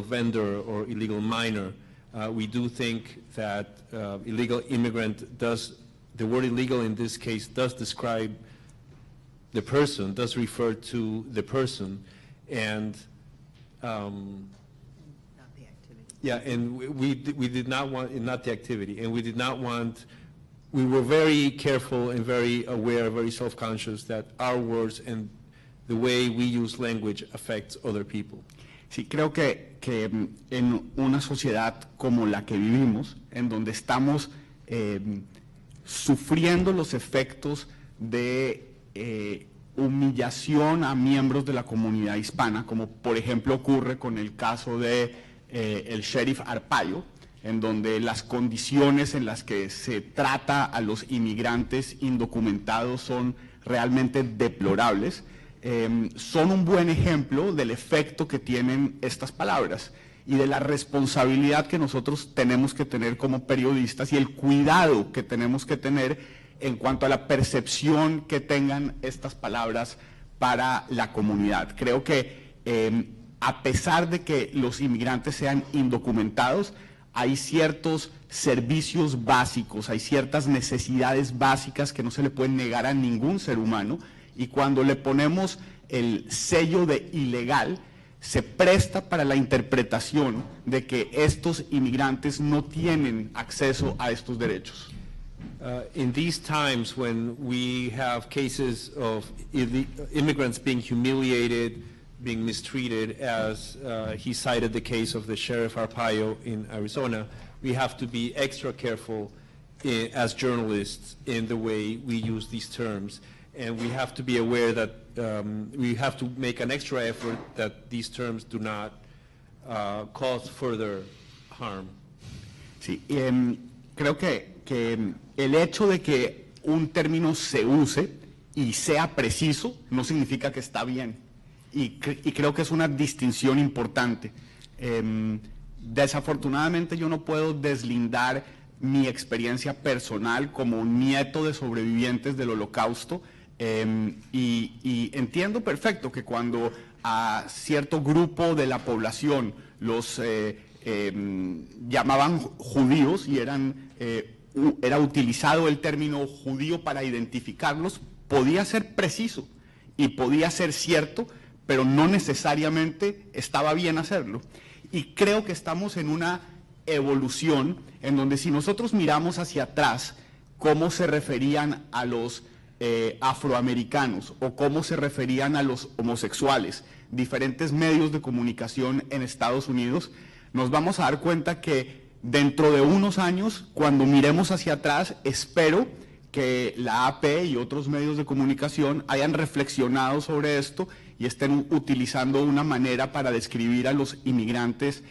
vendor or illegal minor. We do think that illegal immigrant the word illegal in this case does describe the person, does refer to the person, and Not the activity. yeah, and we did not want, not the activity, and we did not want, we were very careful and very aware, very self-conscious that our words and the way we use language affects other people. Sí, creo que en una sociedad como la que vivimos, en donde estamos sufriendo los efectos de humillación a miembros de la comunidad hispana, como por ejemplo ocurre con el caso de el sheriff Arpaio, en donde las condiciones en las que se trata a los inmigrantes indocumentados son realmente deplorables. Son un buen ejemplo del efecto que tienen estas palabras y de la responsabilidad que nosotros tenemos que tener como periodistas y el cuidado que tenemos que tener en cuanto a la percepción que tengan estas palabras para la comunidad. Creo que a pesar de que los inmigrantes sean indocumentados, hay ciertos servicios básicos, hay ciertas necesidades básicas que no se le pueden negar a ningún ser humano, y cuando le ponemos el sello de ilegal, se presta para la interpretación de que estos inmigrantes no tienen acceso a estos derechos. In these times when we have cases of immigrants being humiliated, being mistreated, as he cited the case of the Sheriff Arpaio in Arizona, we have to be extra careful as journalists in the way we use these terms. And we have to be aware that we have to make an extra effort that these terms do not cause further harm. Sí, creo que el hecho de que un término se use y sea preciso no significa que está bien. Y creo que es una distinción importante. Desafortunadamente yo no puedo deslindar mi experiencia personal como un nieto de sobrevivientes del Holocausto, y entiendo perfecto que cuando a cierto grupo de la población los llamaban judíos y era utilizado el término judío para identificarlos, podía ser preciso y podía ser cierto, pero no necesariamente estaba bien hacerlo. Y creo que estamos en una evolución en donde si nosotros miramos hacia atrás cómo se referían a los afroamericanos o cómo se referían a los homosexuales, diferentes medios de comunicación en Estados Unidos, nos vamos a dar cuenta que dentro de unos años, cuando miremos hacia atrás, espero que la AP y otros medios de comunicación hayan reflexionado sobre esto y estén utilizando una manera para describir a los inmigrantes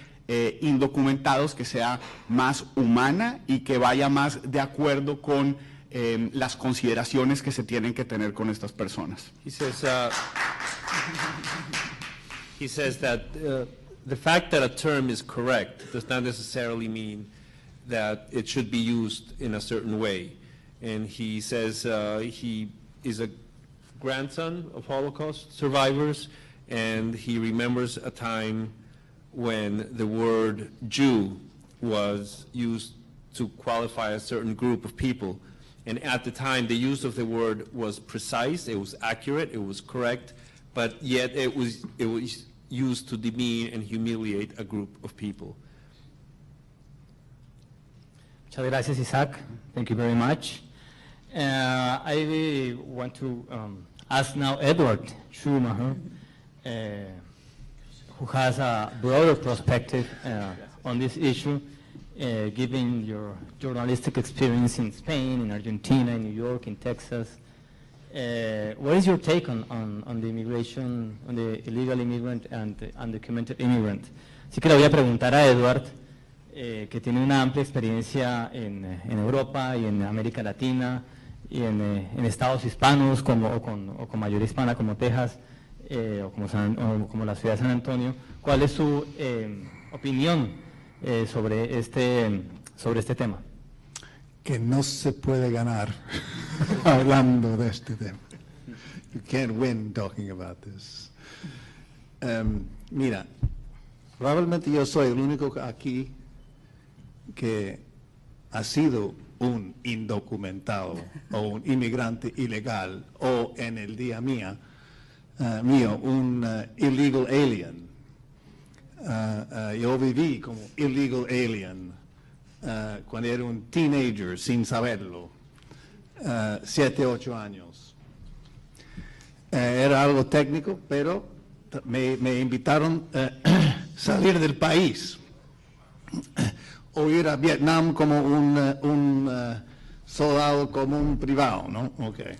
indocumentados que sea más humana y que vaya más de acuerdo con las consideraciones que se tienen que tener con estas personas. He says that the fact that a term is correct does not necessarily mean that it should be used in a certain way. And he says he is a grandson of Holocaust survivors, and he remembers a time when the word Jew was used to qualify a certain group of people. And at the time, the use of the word was precise, it was accurate, it was correct, but yet it was used to demean and humiliate a group of people. Muchas gracias, Isaac. Thank you very much. I want to ask now Edward Schumacher, who has a broader perspective on this issue, given your journalistic experience in Spain, in Argentina, in New York, in Texas. What is your take on the immigration, on the illegal immigrant and the undocumented immigrant? Así que le voy a preguntar a Edward, que tiene una amplia experiencia en Europa y en América Latina y en estados hispanos o con mayoría hispana como Texas o como la ciudad de San Antonio. ¿Cuál es su opinión sobre este tema? Que no se puede ganar hablando de este tema. You can't win talking about this. Mira, probablemente yo soy el único aquí que ha sido un indocumentado o un inmigrante ilegal o en el día mío un illegal alien. Yo viví como illegal alien cuando era un teenager sin saberlo, 7, 8 años. Era algo técnico, pero me invitaron a salir del país o ir a Vietnam como un soldado común privado, ¿no? Okay.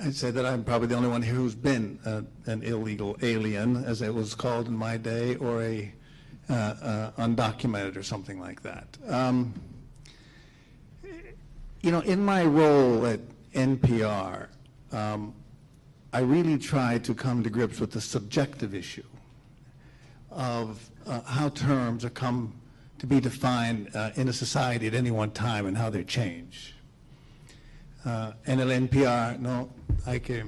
I'd say that I'm probably the only one here who's been an illegal alien, as it was called in my day, or a undocumented or something like that. You know, in my role at NPR, I really try to come to grips with the subjective issue of how terms are come to be defined in a society at any one time and how they change. En el NPR, no, hay que...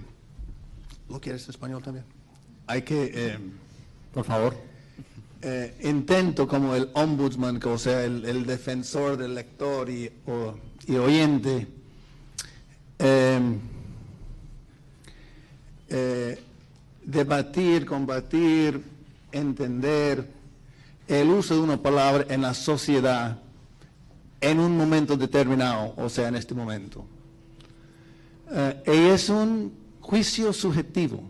¿Lo quieres en español también? Hay que... Por favor. Intento como el ombudsman, o sea, el defensor del lector y oyente, debatir, combatir, entender el uso de una palabra en la sociedad en un momento determinado, o sea, en este momento. Y es un juicio subjetivo.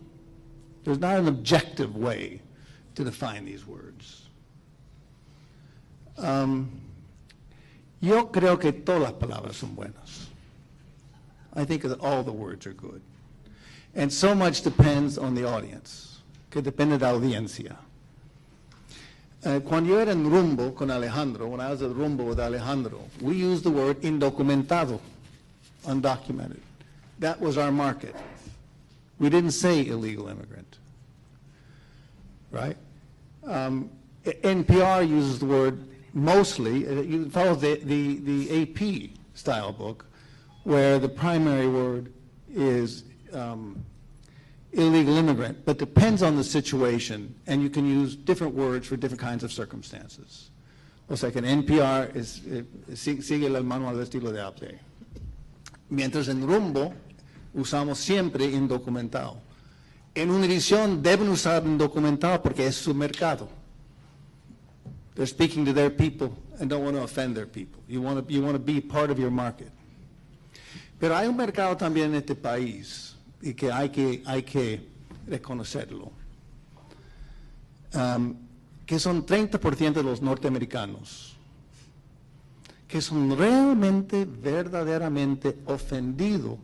There's not an objective way to define these words. Yo creo que todas las palabras son buenas. I think that all the words are good. And so much depends on the audience, que depende de la audiencia. Cuando yo era en Rumbo con Alejandro, when I was at Rumbo with Alejandro, we used the word indocumentado, undocumented. That was our market. We didn't say illegal immigrant, right? NPR uses the word mostly, it follows the AP style book, where the primary word is illegal immigrant, but depends on the situation, and you can use different words for different kinds of circumstances. O sea que en NPR sigue el manual de estilo de AP. Mientras en Rumbo usamos siempre indocumentado. En Univision deben usar indocumentado porque es su mercado. They're speaking to their people and don't want to offend their people. You want to be part of your market. Pero hay un mercado también en este país y que hay que reconocerlo, que son 30% de los norteamericanos que son realmente, verdaderamente ofendidos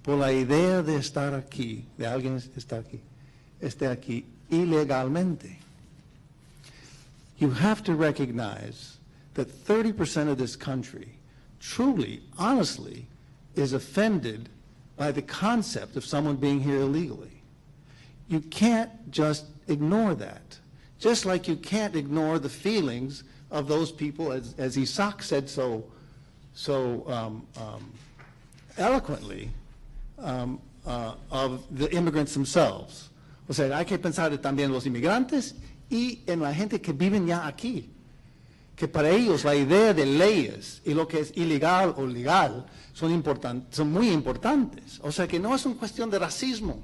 por la idea de estar aquí, de alguien esté aquí ilegalmente. You have to recognize that 30% of this country truly, honestly, is offended by the concept of someone being here illegally. You can't just ignore that. Just like you can't ignore the feelings of those people, as Isaac said so eloquently, of the immigrants themselves. O sea, hay que pensar también en los inmigrantes y en la gente que viven ya aquí, que para ellos la idea de leyes y lo que es ilegal o legal son muy importantes. O sea que no es una cuestión de racismo.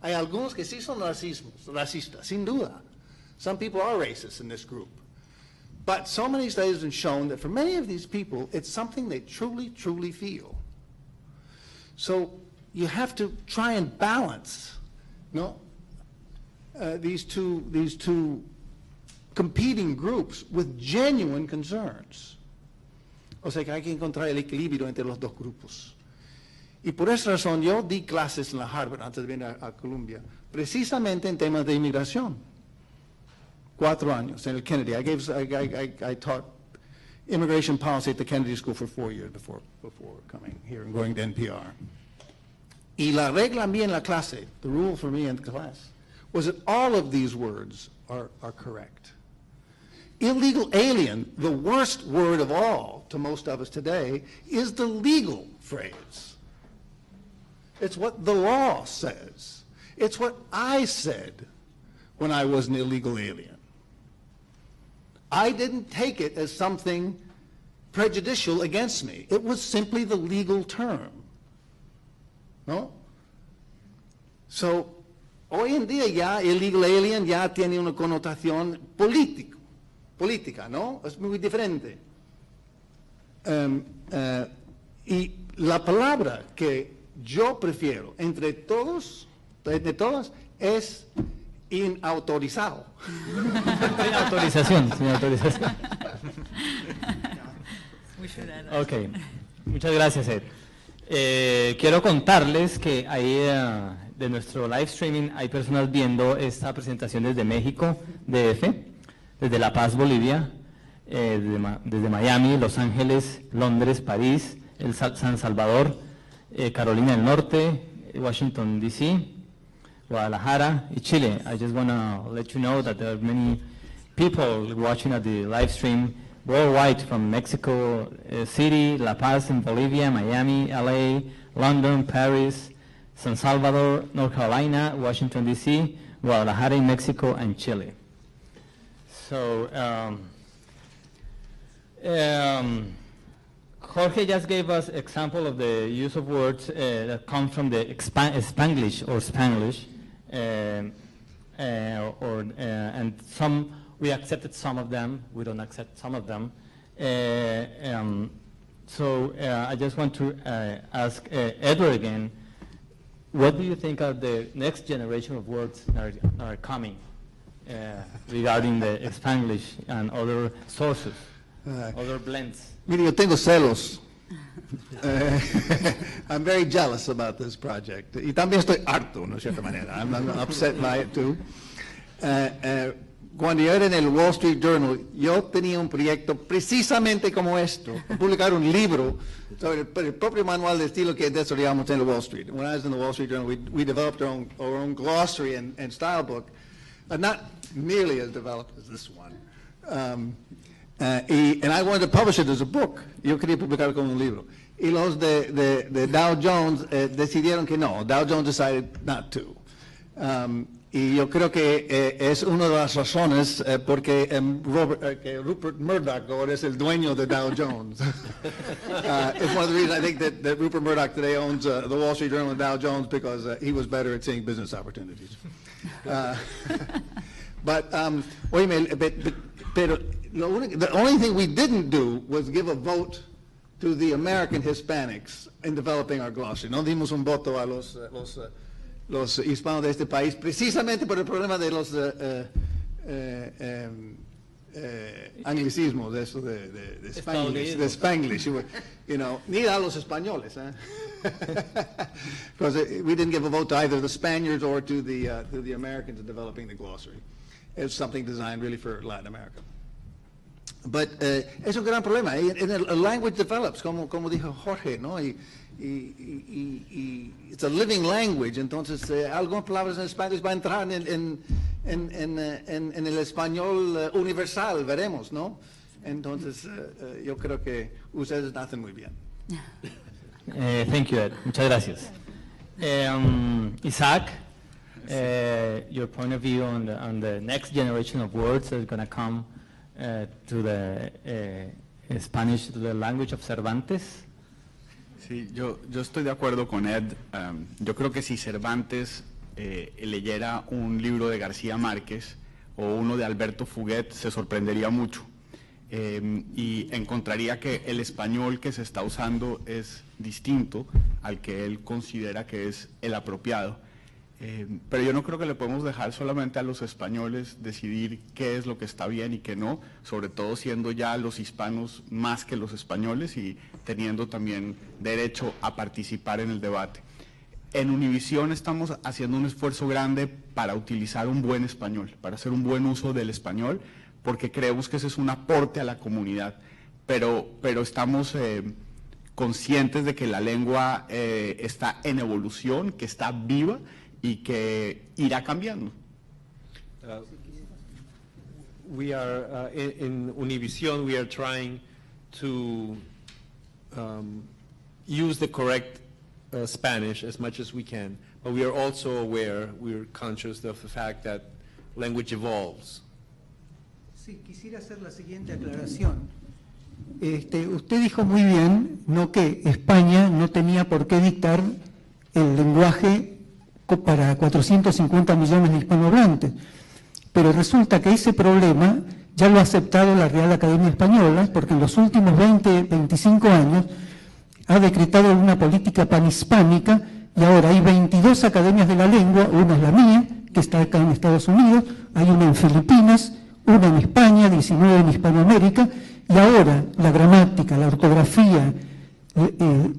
Hay algunos que sí son racistas, sin duda. Some people are racist in this group. But so many studies have shown that for many of these people, it's something they truly, truly feel. So you have to try and balance, these two competing groups with genuine concerns. O sea que hay que encontrar el equilibrio entre los dos grupos. Y por esa razón yo di clases en la Harvard antes de venir a Columbia, precisamente en temas de inmigración. 4 años en el Kennedy. I taught immigration policy at the Kennedy School for 4 years before coming here and going to NPR. Y la regla mía en la clase, the rule for me in class, was that all of these words are correct. Illegal alien, the worst word of all to most of us today, is the legal phrase. It's what the law says. It's what I said when I was an illegal alien. I didn't take it as something prejudicial against me. It was simply the legal term. ¿No? So, hoy en día ya illegal alien ya tiene una connotación política, ¿no? Es muy diferente. Y la palabra que yo prefiero entre todas, es inautorizado. Sin autorización, sin autorización. Ok, muchas gracias, Ed. Quiero contarles que ahí de nuestro live streaming hay personas viendo esta presentación desde México, DF, desde La Paz, Bolivia, desde Miami, Los Ángeles, Londres, París, San Salvador, Carolina del Norte, Washington, D.C., Guadalajara, y Chile. I just want to let you know that there are many people watching at the live stream worldwide from Mexico City, La Paz in Bolivia, Miami, LA, London, Paris, San Salvador, North Carolina, Washington, D.C., Guadalajara in Mexico, and Chile. So, Jorge just gave us example of the use of words that come from the Spanglish or Spanglish, and some we accepted some of them, we don't accept some of them. I just want to ask Edward again, what do you think are the next generation of words that are coming regarding the Spanglish and other sources, other blends? Mire, yo tengo celos. I'm very jealous about this project. Y también estoy harto, ¿no? De cierta manera. I'm upset by it too. Cuando yo era en el Wall Street Journal, yo tenía un proyecto precisamente como esto, publicar un libro sobre el propio manual de estilo que desarrollamos en el Wall Street. When I was in the Wall Street Journal, we developed our own glossary and style book, but not nearly as developed as this one. And I wanted to publish it as a book. Yo quería publicarlo como un libro. Y los de Dow Jones decidieron que no. Dow Jones decided not to. Y yo creo que es una de las razones porque que Rupert Murdoch ahora es el dueño de Dow Jones. It's one of the reasons I think that Rupert Murdoch today owns the Wall Street Journal and Dow Jones, because he was better at seeing business opportunities. Pero the only thing we didn't do was give a vote to the American Hispanics in developing our glossary. No dimos un voto a los hispanos de este país, precisamente por el problema de los anglicismos, de eso de Spanglish, you know, ni a los españoles, because we didn't give a vote to either the Spaniards or to the Americans in developing the glossary. It's something designed really for Latin America. But es un gran problema. And the language develops, como dijo Jorge, ¿no? Y it's a living language, entonces algunas palabras en español van a entrar en el español universal, veremos, ¿no? Entonces yo creo que ustedes hacen muy bien. Thank you, Ed. Muchas gracias. Isaac, your point of view on the next generation of words that are going to come to the Spanish, to the language of Cervantes. Sí, yo estoy de acuerdo con Ed. Yo creo que si Cervantes leyera un libro de García Márquez o uno de Alberto Fuguet, se sorprendería mucho y encontraría que el español que se está usando es distinto al que él considera que es el apropiado. Pero yo no creo que le podemos dejar solamente a los españoles decidir qué es lo que está bien y qué no, sobre todo siendo ya los hispanos más que los españoles y teniendo también derecho a participar en el debate. En Univisión estamos haciendo un esfuerzo grande para utilizar un buen español, para hacer un buen uso del español, porque creemos que ese es un aporte a la comunidad, pero estamos conscientes de que la lengua está en evolución, que está viva y que irá cambiando. We are in Univision, we are trying to use the correct Spanish as much as we can, but we are also aware, we are conscious of the fact that language evolves. Sí, quisiera hacer la siguiente aclaración. Usted dijo muy bien, no, que España no tenía por qué dictar el lenguaje para 450 millones de hispanohablantes, pero resulta que ese problema ya lo ha aceptado la Real Academia Española, porque en los últimos 25 años ha decretado una política panhispánica y ahora hay 22 academias de la lengua, una es la mía, que está acá en Estados Unidos, hay una en Filipinas, una en España, 19 en Hispanoamérica, y ahora la gramática, la ortografía,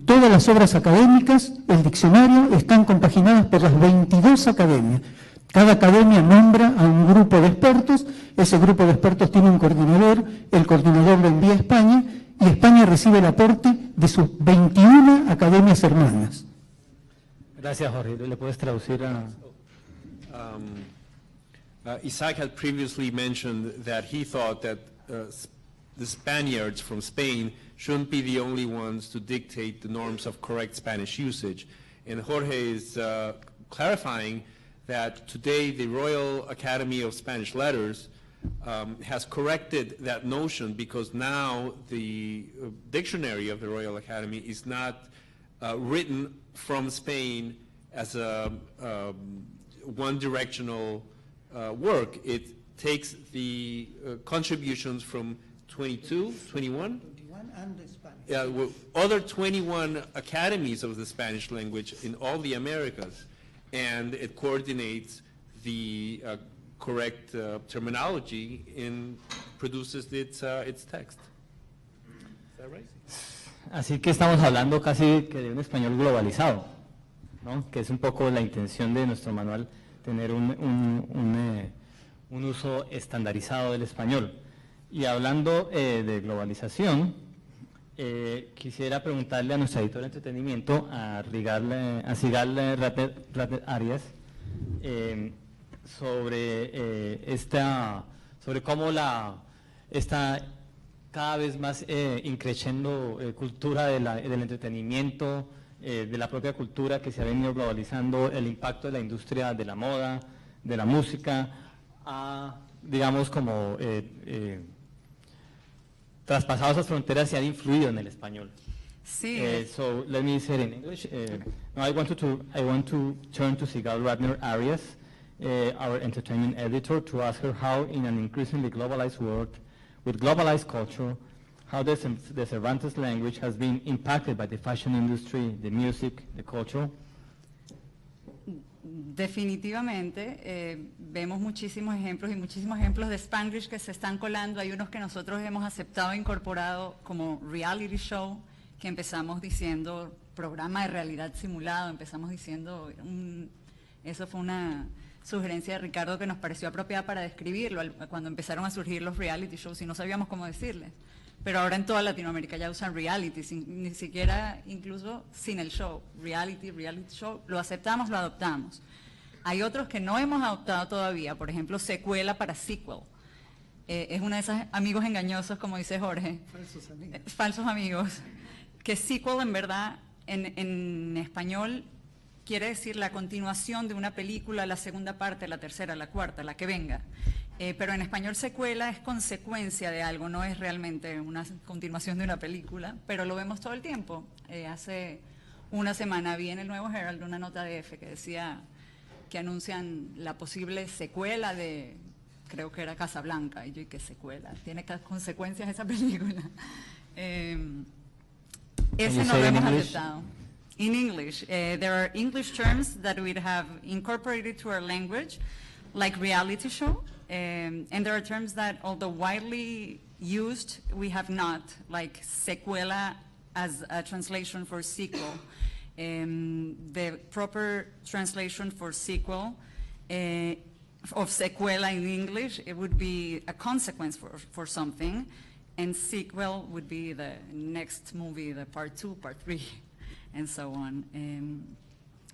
todas las obras académicas, el diccionario, están compaginadas por las 22 academias. Cada academia nombra a un grupo de expertos, ese grupo de expertos tiene un coordinador, el coordinador lo envía a España, y España recibe el aporte de sus 21 academias hermanas. Gracias, Jorge. ¿Le puedes traducir a...? Isaac had previously mentioned that he thought that the Spaniards from Spain shouldn't be the only ones to dictate the norms of correct Spanish usage. And Jorge is clarifying that today the Royal Academy of Spanish Letters has corrected that notion, because now the dictionary of the Royal Academy is not written from Spain as a one-directional work. It takes the contributions from 22, 21? And the Spanish. Yeah, other 21 academies of the Spanish language in all the Americas, and it coordinates the correct terminology and produces its text. Is that right? Así que estamos hablando casi que de un español globalizado, ¿no? Que es un poco la intención de nuestro manual, tener un uso estandarizado del español. Y hablando de globalización, quisiera preguntarle a nuestra editora de entretenimiento, a Sigal Ratet Arias, sobre cómo esta cada vez más increciendo cultura del entretenimiento, de la propia cultura que se ha venido globalizando, el impacto de la industria de la moda, de la música, digamos como traspasado esas fronteras y han influido en el español. Sí. So let me say it in English. Now I want to turn to Sigal Ratner Arias, our entertainment editor, to ask her how, in an increasingly globalized world, with globalized culture, how the Cervantes language has been impacted by the fashion industry, the music, the culture. Definitivamente, vemos muchísimos ejemplos de Spanglish que se están colando. Hay unos que nosotros hemos aceptado e incorporado como reality show, que empezamos diciendo programa de realidad simulado, empezamos diciendo, eso fue una sugerencia de Ricardo que nos pareció apropiada para describirlo, cuando empezaron a surgir los reality shows y no sabíamos cómo decirles. Pero ahora en toda Latinoamérica ya usan reality, ni siquiera incluso sin el show, reality show, lo aceptamos, lo adoptamos. Hay otros que no hemos adoptado todavía, por ejemplo, secuela para sequel. Es uno de esos amigos engañosos, como dice Jorge. Falsos amigos. Falsos amigos. Que sequel en verdad, en español, quiere decir la continuación de una película, la segunda parte, la tercera, la cuarta, la que venga. Pero en español secuela es consecuencia de algo, no es realmente una continuación de una película, pero lo vemos todo el tiempo. Hace una semana vi en el Nuevo Herald una nota de F que decía que anuncian la posible secuela de, creo que era Casablanca, y yo, ¿y qué secuela? ¿Tiene consecuencias esa película? Ese no lo hemos aceptado. In English, there are English terms that we have incorporated to our language, like reality show, and there are terms that, although widely used, we have not, like secuela as a translation for sequel. The proper translation for sequel of secuela in English, it would be a consequence for something, and sequel would be the next movie, the part 2, part 3. And so on.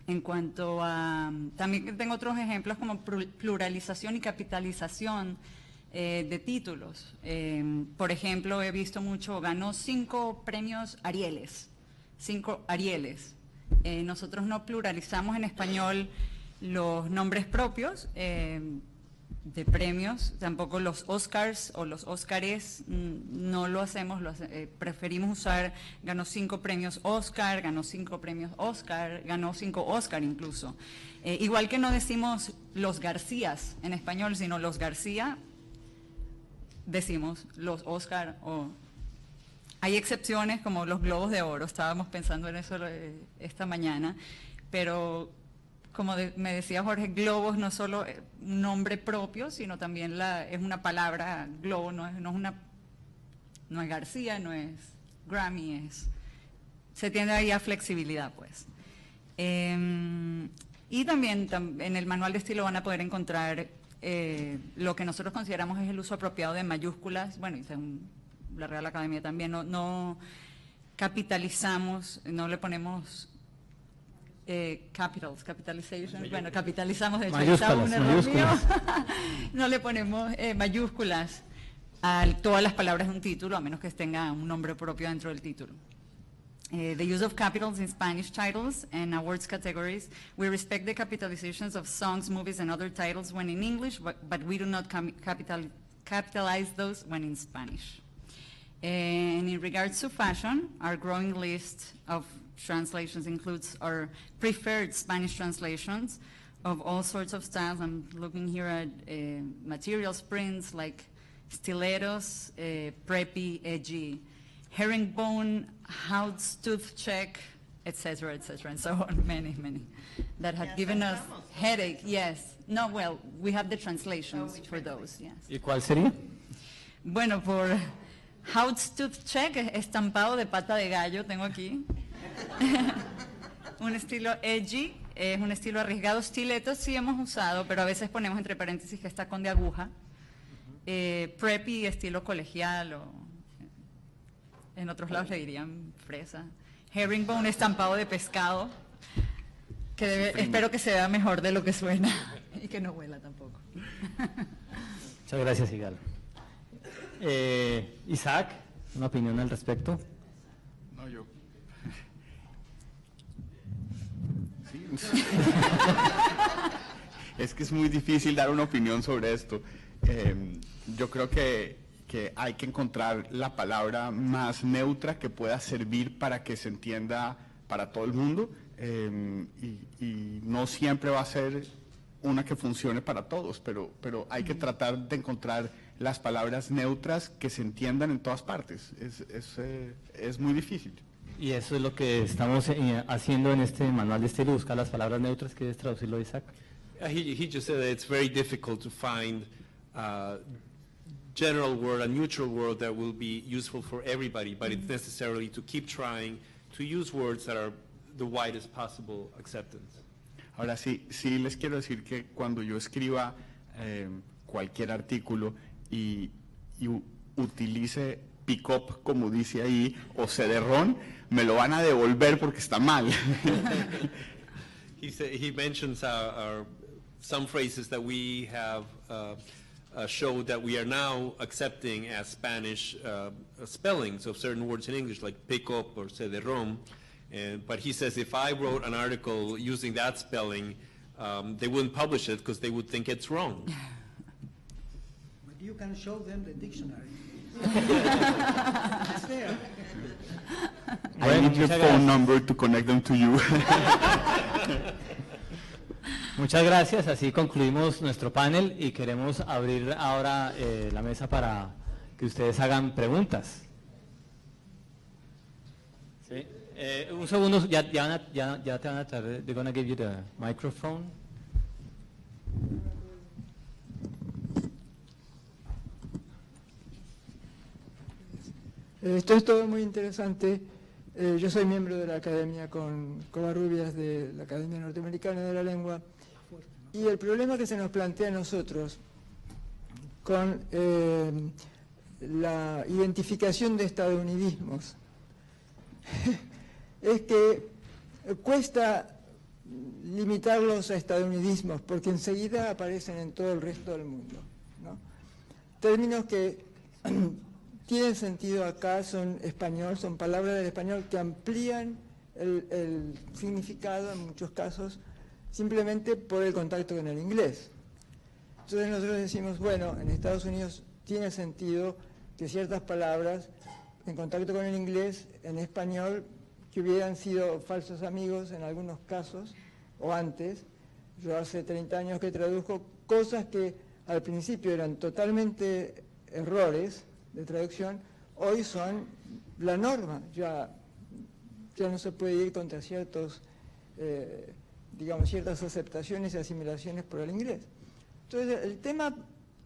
En cuanto a, también tengo otros ejemplos como pluralización y capitalización de títulos. Por ejemplo, he visto mucho, ganó 5 premios Arieles, 5 Arieles. Nosotros no pluralizamos en español los nombres propios de premios, tampoco los Oscars o los Óscares, no lo hacemos, preferimos usar, ganó 5 premios Oscar, ganó 5 premios Oscar, ganó 5 Oscar incluso. Igual que no decimos los Garcías en español, sino los García, decimos los Oscar o... Hay excepciones como los Globos de Oro, estábamos pensando en eso esta mañana, pero... Como me decía Jorge, globos no solo un nombre propio, sino también es una palabra, globo no es García, no es Grammy, se tiende ahí a flexibilidad, pues. Y también en el manual de estilo van a poder encontrar lo que nosotros consideramos es el uso apropiado de mayúsculas, bueno, y según la Real Academia también, no capitalizamos, no le ponemos... capitalization, bueno, capitalizamos, de hecho, mayúsculas, un error mío. No le ponemos mayúsculas a todas las palabras de un título, a menos que tenga un nombre propio dentro del título. The use of capitals in Spanish titles and awards categories. We respect the capitalizations of songs, movies, and other titles when in English, but we do not capitalize those when in Spanish. And in regards to fashion, our growing list of translations includes our preferred Spanish translations of all sorts of styles. I'm looking here at materials prints like stilettos, preppy, edgy, herringbone, houndstooth check, etc., and so on, many, that have given us headache, yes. No, well, we have the translations for those, yes. ¿Y cuál sería? Bueno, por houndstooth check, estampado de pata de gallo, tengo aquí. Un estilo edgy, es un estilo arriesgado. Stilettos sí hemos usado, pero a veces ponemos entre paréntesis que está con de aguja. Preppy, estilo colegial, o en otros lados le dirían fresa. Herringbone, estampado de pescado, que espero que se vea mejor de lo que suena y que no huela tampoco. Muchas gracias, Sigal. Isaac, ¿una opinión al respecto? No, yo. Sí. Es que es muy difícil dar una opinión sobre esto. Yo creo que hay que encontrar la palabra más neutra que pueda servir para que se entienda para todo el mundo, y no siempre va a ser una que funcione para todos, pero hay que tratar de encontrar las palabras neutras que se entiendan en todas partes. Es muy difícil. Y eso es lo que estamos haciendo en este manual de estilo, buscar las palabras neutras. ¿Quieres traducirlo, Isaac? He just said that it's very difficult to find general word, a neutral word that will be useful for everybody, but it's necessarily to keep trying to use words that are the widest possible acceptance. Ahora sí les quiero decir que cuando yo escriba cualquier artículo y utilice pick-up, como dice ahí, o CD-ROM, me lo van a devolver porque está mal. He mentions some phrases that we have showed that we are now accepting as Spanish spellings of certain words in English, like pick up or CD-ROM. But he says if I wrote an article using that spelling, they wouldn't publish it because they would think it's wrong. But you can show them the dictionary. It's there. I need your phone number to connect them to you. Muchas gracias, así concluimos nuestro panel y queremos abrir ahora la mesa para que ustedes hagan preguntas. ¿Sí? Un segundo, ya te van a traer, they're going to give you the microphone. Esto es todo muy interesante. Yo soy miembro de la Academia con Covarrubias de la Academia Norteamericana de la Lengua, y el problema que se nos plantea a nosotros con la identificación de estadounidismos es que cuesta limitarlos a estadounidismos porque enseguida aparecen en todo el resto del mundo, ¿no? Términos que tienen sentido acá, son español, son palabras del español que amplían el significado en muchos casos simplemente por el contacto con el inglés. Entonces nosotros decimos, bueno, en Estados Unidos tiene sentido que ciertas palabras en contacto con el inglés, en español, que hubieran sido falsos amigos en algunos casos, o antes. Yo hace 30 años que traduzco cosas que al principio eran totalmente errores de traducción, hoy son la norma, ya no se puede ir contra ciertos, digamos, ciertas aceptaciones y asimilaciones por el inglés. Entonces, el tema,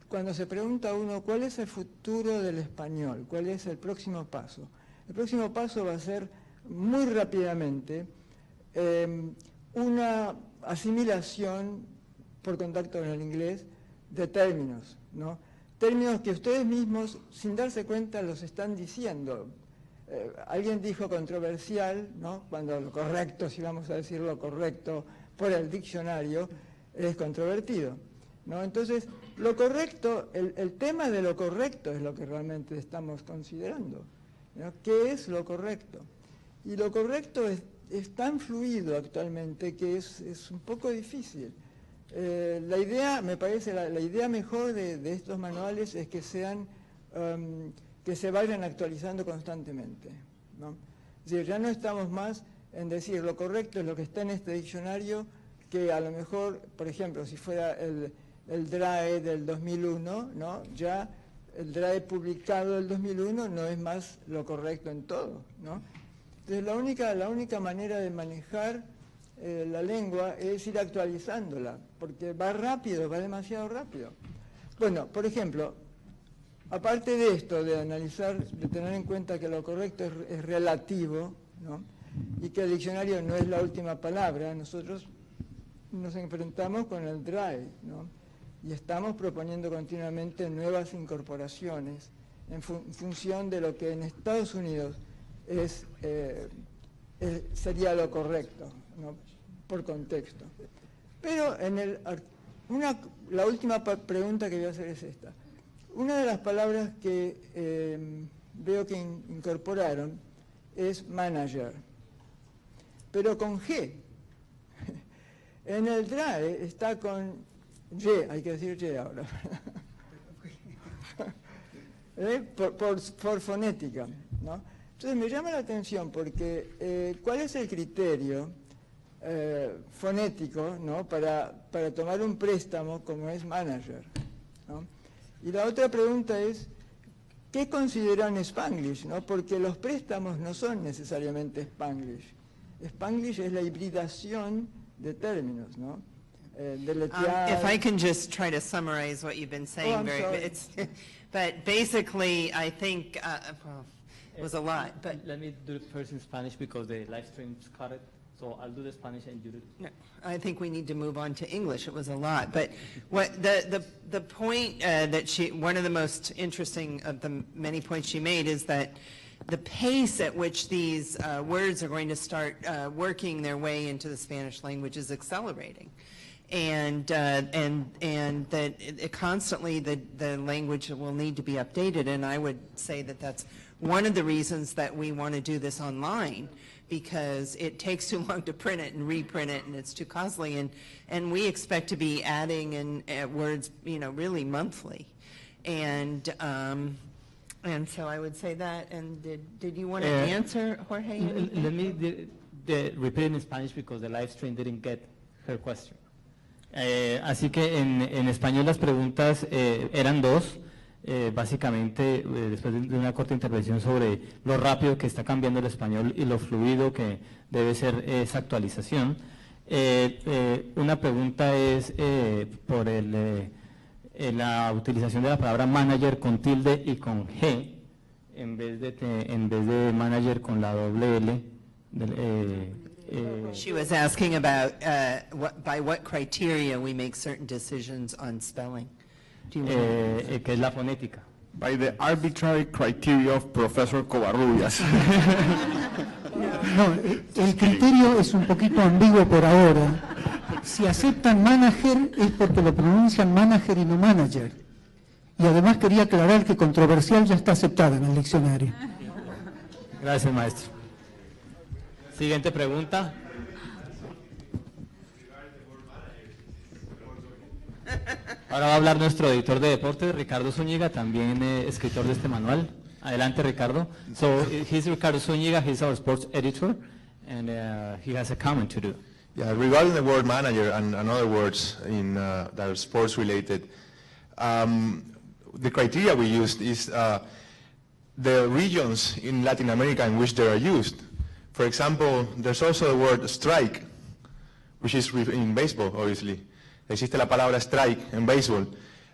cuando se pregunta a uno cuál es el futuro del español, cuál es el próximo paso, el próximo paso va a ser muy rápidamente una asimilación por contacto con el inglés de términos, ¿no? Términos que ustedes mismos, sin darse cuenta, los están diciendo. Alguien dijo controversial, ¿no? Cuando lo correcto, si vamos a decir lo correcto por el diccionario, es controvertido, ¿no? Entonces, lo correcto, el tema de lo correcto es lo que realmente estamos considerando, ¿no? ¿Qué es lo correcto? Y lo correcto es tan fluido actualmente que es un poco difícil. La idea, me parece, la idea mejor de estos manuales es que sean, que se vayan actualizando constantemente, ¿no? Es decir, ya no estamos más en decir lo correcto es lo que está en este diccionario, que a lo mejor, por ejemplo, si fuera el DRAE del 2001, ¿no? Ya el DRAE publicado del 2001 no es más lo correcto en todo, ¿no? Entonces la única manera de manejar la lengua es ir actualizándola, porque va rápido, va demasiado rápido. Bueno, por ejemplo, aparte de esto, de analizar, de tener en cuenta que lo correcto es relativo, ¿no? Y que el diccionario no es la última palabra, nosotros nos enfrentamos con el DRAE, ¿no? Y estamos proponiendo continuamente nuevas incorporaciones en función de lo que en Estados Unidos sería lo correcto, ¿no? Por contexto. Pero la última pregunta que voy a hacer es esta. Una de las palabras que veo que incorporaron es manager, pero con G. En el DRAE está con Y, hay que decir Y ahora. por fonética, ¿no? Entonces me llama la atención porque ¿cuál es el criterio fonético, ¿no? para tomar un préstamo como es manager, ¿no? Y la otra pregunta es, ¿qué consideran Spanglish, ¿no? Porque los préstamos no son necesariamente Spanglish. Spanglish es la hibridación de términos, ¿no? If I can just try to summarize what you've been saying, but basically, I think well, it was a lot. But let me do it first in Spanish because the live stream's cut it. So I'll do the Spanish and you do. No, I think we need to move on to English. It was a lot, but what the point that one of the most interesting of the many points she made is that the pace at which these words are going to start working their way into the Spanish language is accelerating. And that constantly the language will need to be updated, and I would say that that's one of the reasons that we want to do this online, because it takes too long to print it and reprint it, and it's too costly, and we expect to be adding in words, really monthly, and so I would say that. And did you want to answer, Jorge? Let me repeat it in Spanish because the live stream didn't get her question. Así que en español las preguntas eran dos, básicamente después de una corta intervención sobre lo rápido que está cambiando el español y lo fluido que debe ser esa actualización. Una pregunta es por la utilización de la palabra manager con tilde y con G en vez de manager con la doble L. She was asking about by what criteria we make certain decisions on spelling. ¿Qué es la fonética? By the arbitrary criteria of Professor Covarrubias. No, el criterio es un poquito ambiguo por ahora. Si aceptan manager es porque lo pronuncian manager y no manager. Y además quería aclarar que controversial ya está aceptada en el diccionario. Gracias, maestro. Siguiente pregunta. Ahora va a hablar nuestro editor de deportes, Ricardo Zúñiga, también escritor de este manual. Adelante, Ricardo. So, he's Ricardo Zúñiga, he's our sports editor, and he has a comment to do. Yeah, regarding the word manager and other words that are sports related, the criteria we used is the regions in Latin America in which they are used. For example, there's also the word strike, which is in baseball, obviously. Existe la palabra strike en béisbol.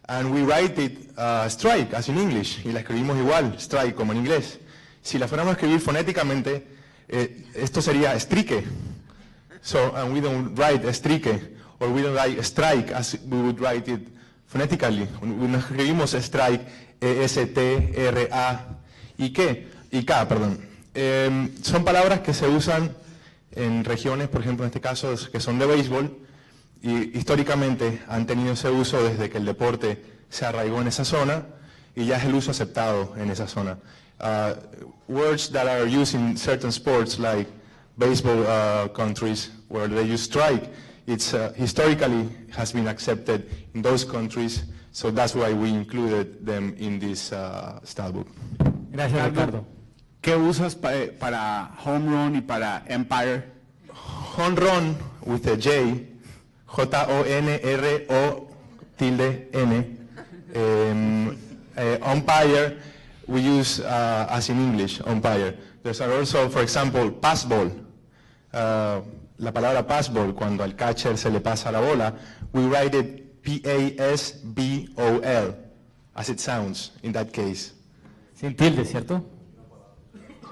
And we write it strike, as in English, y la escribimos igual, strike, como en inglés. Si la fuéramos a escribir fonéticamente, esto sería strike. So, and we don't write strike, or we don't write strike as we would write it phonetically. No escribimos strike, S-T-R-A-I-K, perdón. Son palabras que se usan en regiones, por ejemplo, en este caso, que son de béisbol, y históricamente han tenido ese uso desde que el deporte se arraigó en esa zona, y ya es el uso aceptado en esa zona. Words that are used in certain sports, like baseball countries, where they use strike, it's historically has been accepted in those countries, so that's why we included them in this style book. Gracias, Ricardo. ¿Qué usas para home run y para empire? Home run with a J J-O-N-R-O-N. Umpire, we use as in English, umpire. There's also, for example, pass ball. La palabra pass ball, cuando al catcher se le pasa la bola, we write it P-A-S-B-O-L, as it sounds in that case. Sin tilde, ¿cierto?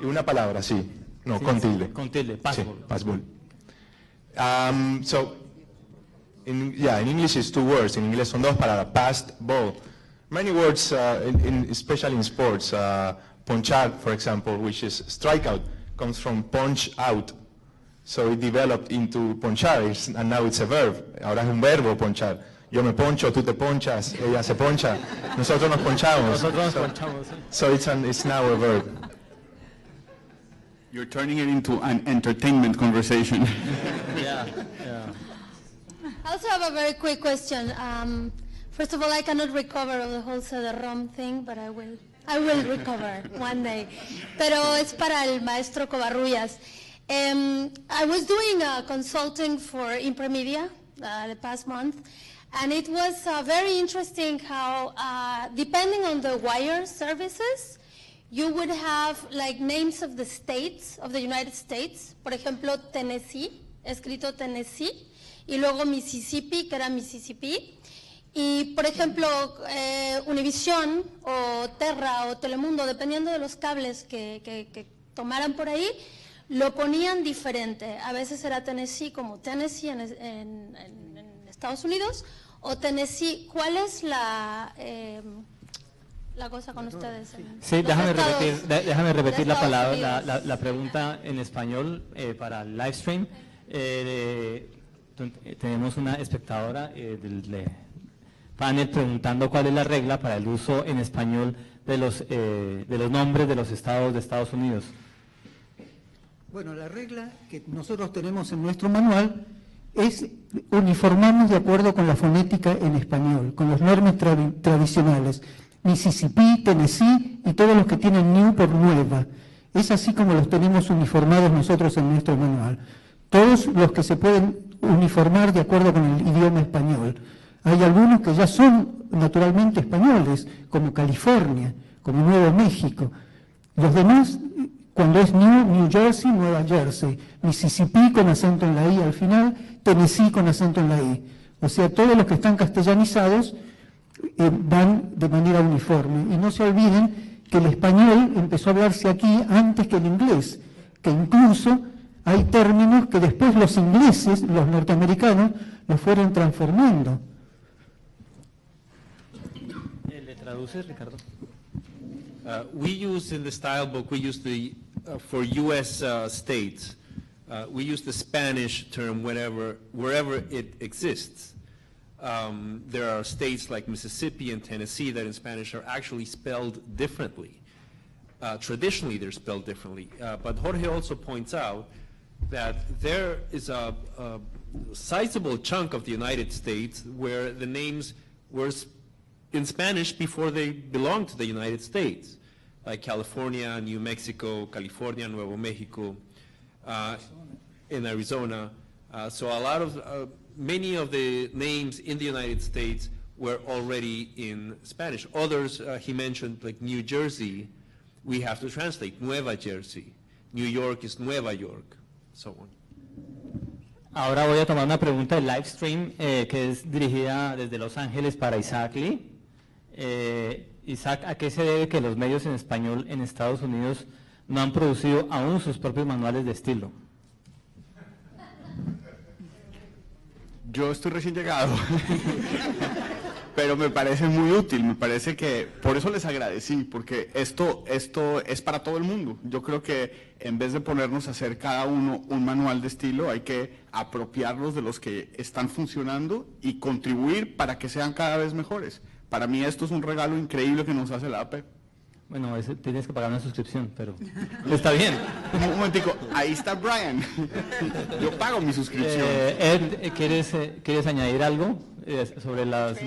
Y una palabra, sí. No, Sí, con sí, tilde. con tilde, pass Sí, ball. pass ball. So, in English it's 2 words. En inglés son 2 palabras, passed ball. Many words, especially in sports. Ponchar, for example, which is strikeout, comes from punch out. So it developed into ponchar, and now it's a verb. Ahora es un verbo ponchar. Yo me poncho, tú te ponchas, ella se poncha, nosotros nos ponchamos. Nosotros nos ponchamos. So it's now a verb. You're turning it into an entertainment conversation. Yeah, yeah. I also have a very quick question. First of all, I cannot recover of the whole CD-ROM thing, but I will recover one day. Pero es para el maestro Covarrubias. I was doing consulting for Impremedia the past month, and it was very interesting how, depending on the wire services, you would have like names of the states, of the United States. Por ejemplo, Tennessee, escrito Tennessee, y luego Mississippi, que era Mississippi. Y, por ejemplo, Univision o Terra o Telemundo, dependiendo de los cables que tomaran por ahí, lo ponían diferente. A veces era Tennessee como Tennessee en Estados Unidos, o Tennessee. ¿Cuál es la cosa con ustedes? Sí, déjame repetir la palabra, Unidos. la pregunta en español para el live stream. Tenemos una espectadora del panel preguntando cuál es la regla para el uso en español de los nombres de los estados de Estados Unidos. Bueno, la regla que nosotros tenemos en nuestro manual es uniformarnos de acuerdo con la fonética en español, con los normas tradicionales. Mississippi, Tennessee y todos los que tienen new por nueva. Es así como los tenemos uniformados nosotros en nuestro manual. Todos los que se pueden uniformar de acuerdo con el idioma español. Hay algunos que ya son naturalmente españoles, como California, como Nuevo México. Los demás, cuando es New Jersey, Nueva Jersey, Mississippi con acento en la I al final, Tennessee con acento en la I. O sea, todos los que están castellanizados van de manera uniforme. Y no se olviden que el español empezó a hablarse aquí antes que el inglés, que incluso hay términos que después los ingleses, los norteamericanos, los fueron transformando. ¿Le traduces, Ricardo? We use in the style book, we use the, for U.S. States, we use the Spanish term wherever it exists. There are states like Mississippi and Tennessee that in Spanish are actually spelled differently. Traditionally, they're spelled differently. But Jorge also points out that there is a sizable chunk of the United States where the names were in Spanish before they belonged to the United States, like California, New Mexico, California, Nuevo Mexico, in Arizona. So a lot of, many of the names in the United States were already in Spanish. Others, he mentioned, like New Jersey, we have to translate, Nueva Jersey. New York is Nueva York, so on. Ahora voy a tomar una pregunta del live stream que es dirigida desde Los Ángeles para Isaac Lee. Isaac, ¿a qué se debe que los medios en español en Estados Unidos no han producido aún sus propios manuales de estilo? Yo estoy recién llegado, pero me parece muy útil, me parece que, por eso les agradecí, porque esto es para todo el mundo. Yo creo que en vez de ponernos a hacer cada uno un manual de estilo, hay que apropiarnos de los que están funcionando y contribuir para que sean cada vez mejores. Para mí esto es un regalo increíble que nos hace la AP. Bueno, tienes que pagar una suscripción, pero está bien. Un momentico, ahí está Brian. Yo pago mi suscripción. Ed, ¿quieres añadir algo sobre las...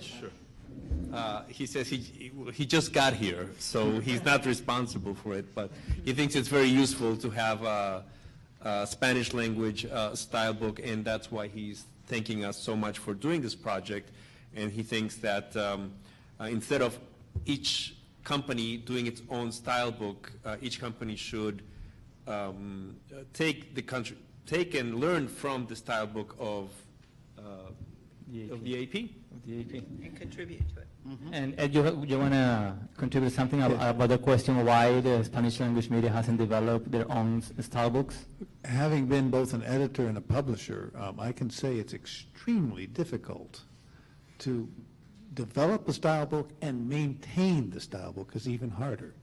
Sure. He says he just got here, so he's not responsible for it, but he thinks it's very useful to have Spanish language style book, and that's why he's thanking us so much for doing this project. And he thinks that instead of each company doing its own style book, each company should take and learn from the style book of the AP. And contribute to it. And Ed, you want to contribute something about the question why the Spanish language media hasn't developed their own style books? Having been both an editor and a publisher, I can say it's extremely difficult to develop a style book and maintain the style book is even harder.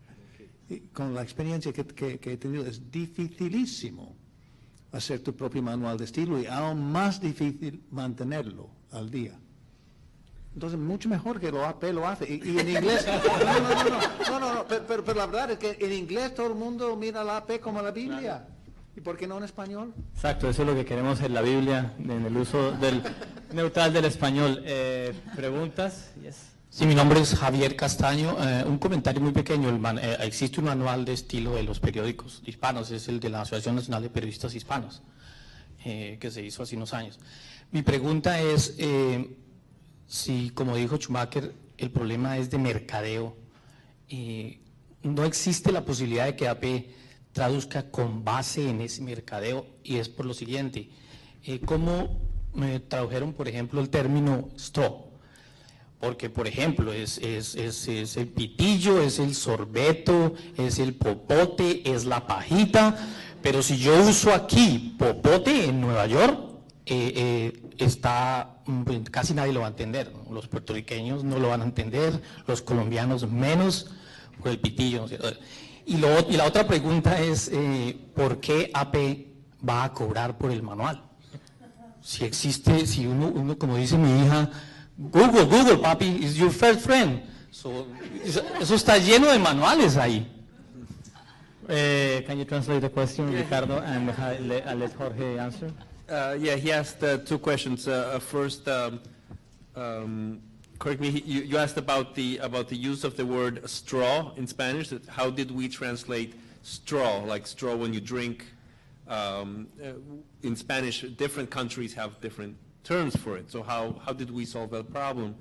Con la experiencia que he tenido, es dificilísimo hacer tu propio manual de estilo y aún más difícil mantenerlo al día. Entonces, mucho mejor que lo AP lo hace. Y en inglés, no, pero la verdad es que en inglés todo el mundo mira la AP como la Biblia. ¿Y por qué no en español? Exacto, eso es lo que queremos en la Biblia, en el uso del neutral del español. ¿Preguntas? Yes. Sí, mi nombre es Javier Castaño. Un comentario muy pequeño. Existe un manual de estilo de los periódicos hispanos, es el de la Asociación Nacional de Periodistas Hispanos, que se hizo hace unos años. Mi pregunta es si, como dijo Schumacher, el problema es de mercadeo. No existe la posibilidad de que AP traduzca con base en ese mercadeo, y es por lo siguiente. ¿Cómo tradujeron, por ejemplo, el término straw? Porque, por ejemplo, es el pitillo, es el sorbeto, es el popote, es la pajita, pero si yo uso aquí popote en Nueva York, casi nadie lo va a entender, ¿no? Los puertorriqueños no lo van a entender, los colombianos menos, por el pitillo, ¿no es cierto? Y la otra pregunta es, ¿por qué AP va a cobrar por el manual? Si existe, si uno como dice mi hija, Google, papi, is your first friend. So, eso está lleno de manuales ahí. Can you translate the question, Ricardo, and let Jorge answer? Yeah, he asked two questions. First, correct me. You asked about the use of the word straw in Spanish. How did we translate straw, like straw when you drink? In Spanish, different countries have different terms for it. So how did we solve that problem?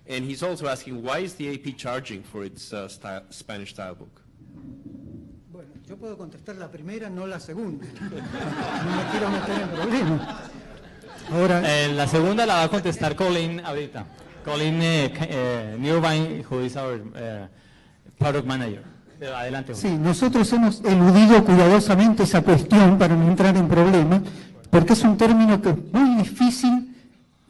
And he's also asking, why is the AP charging for its Spanish style book? Bueno, yo puedo contestar la primera, no la segunda. No me quiero meter en problemas. Ahora, la segunda la va a contestar Colin ahorita. Colin Newvine, who is our product manager. Adelante. Sí, nosotros hemos eludido cuidadosamente esa cuestión para no entrar en problemas, porque es un término que es muy difícil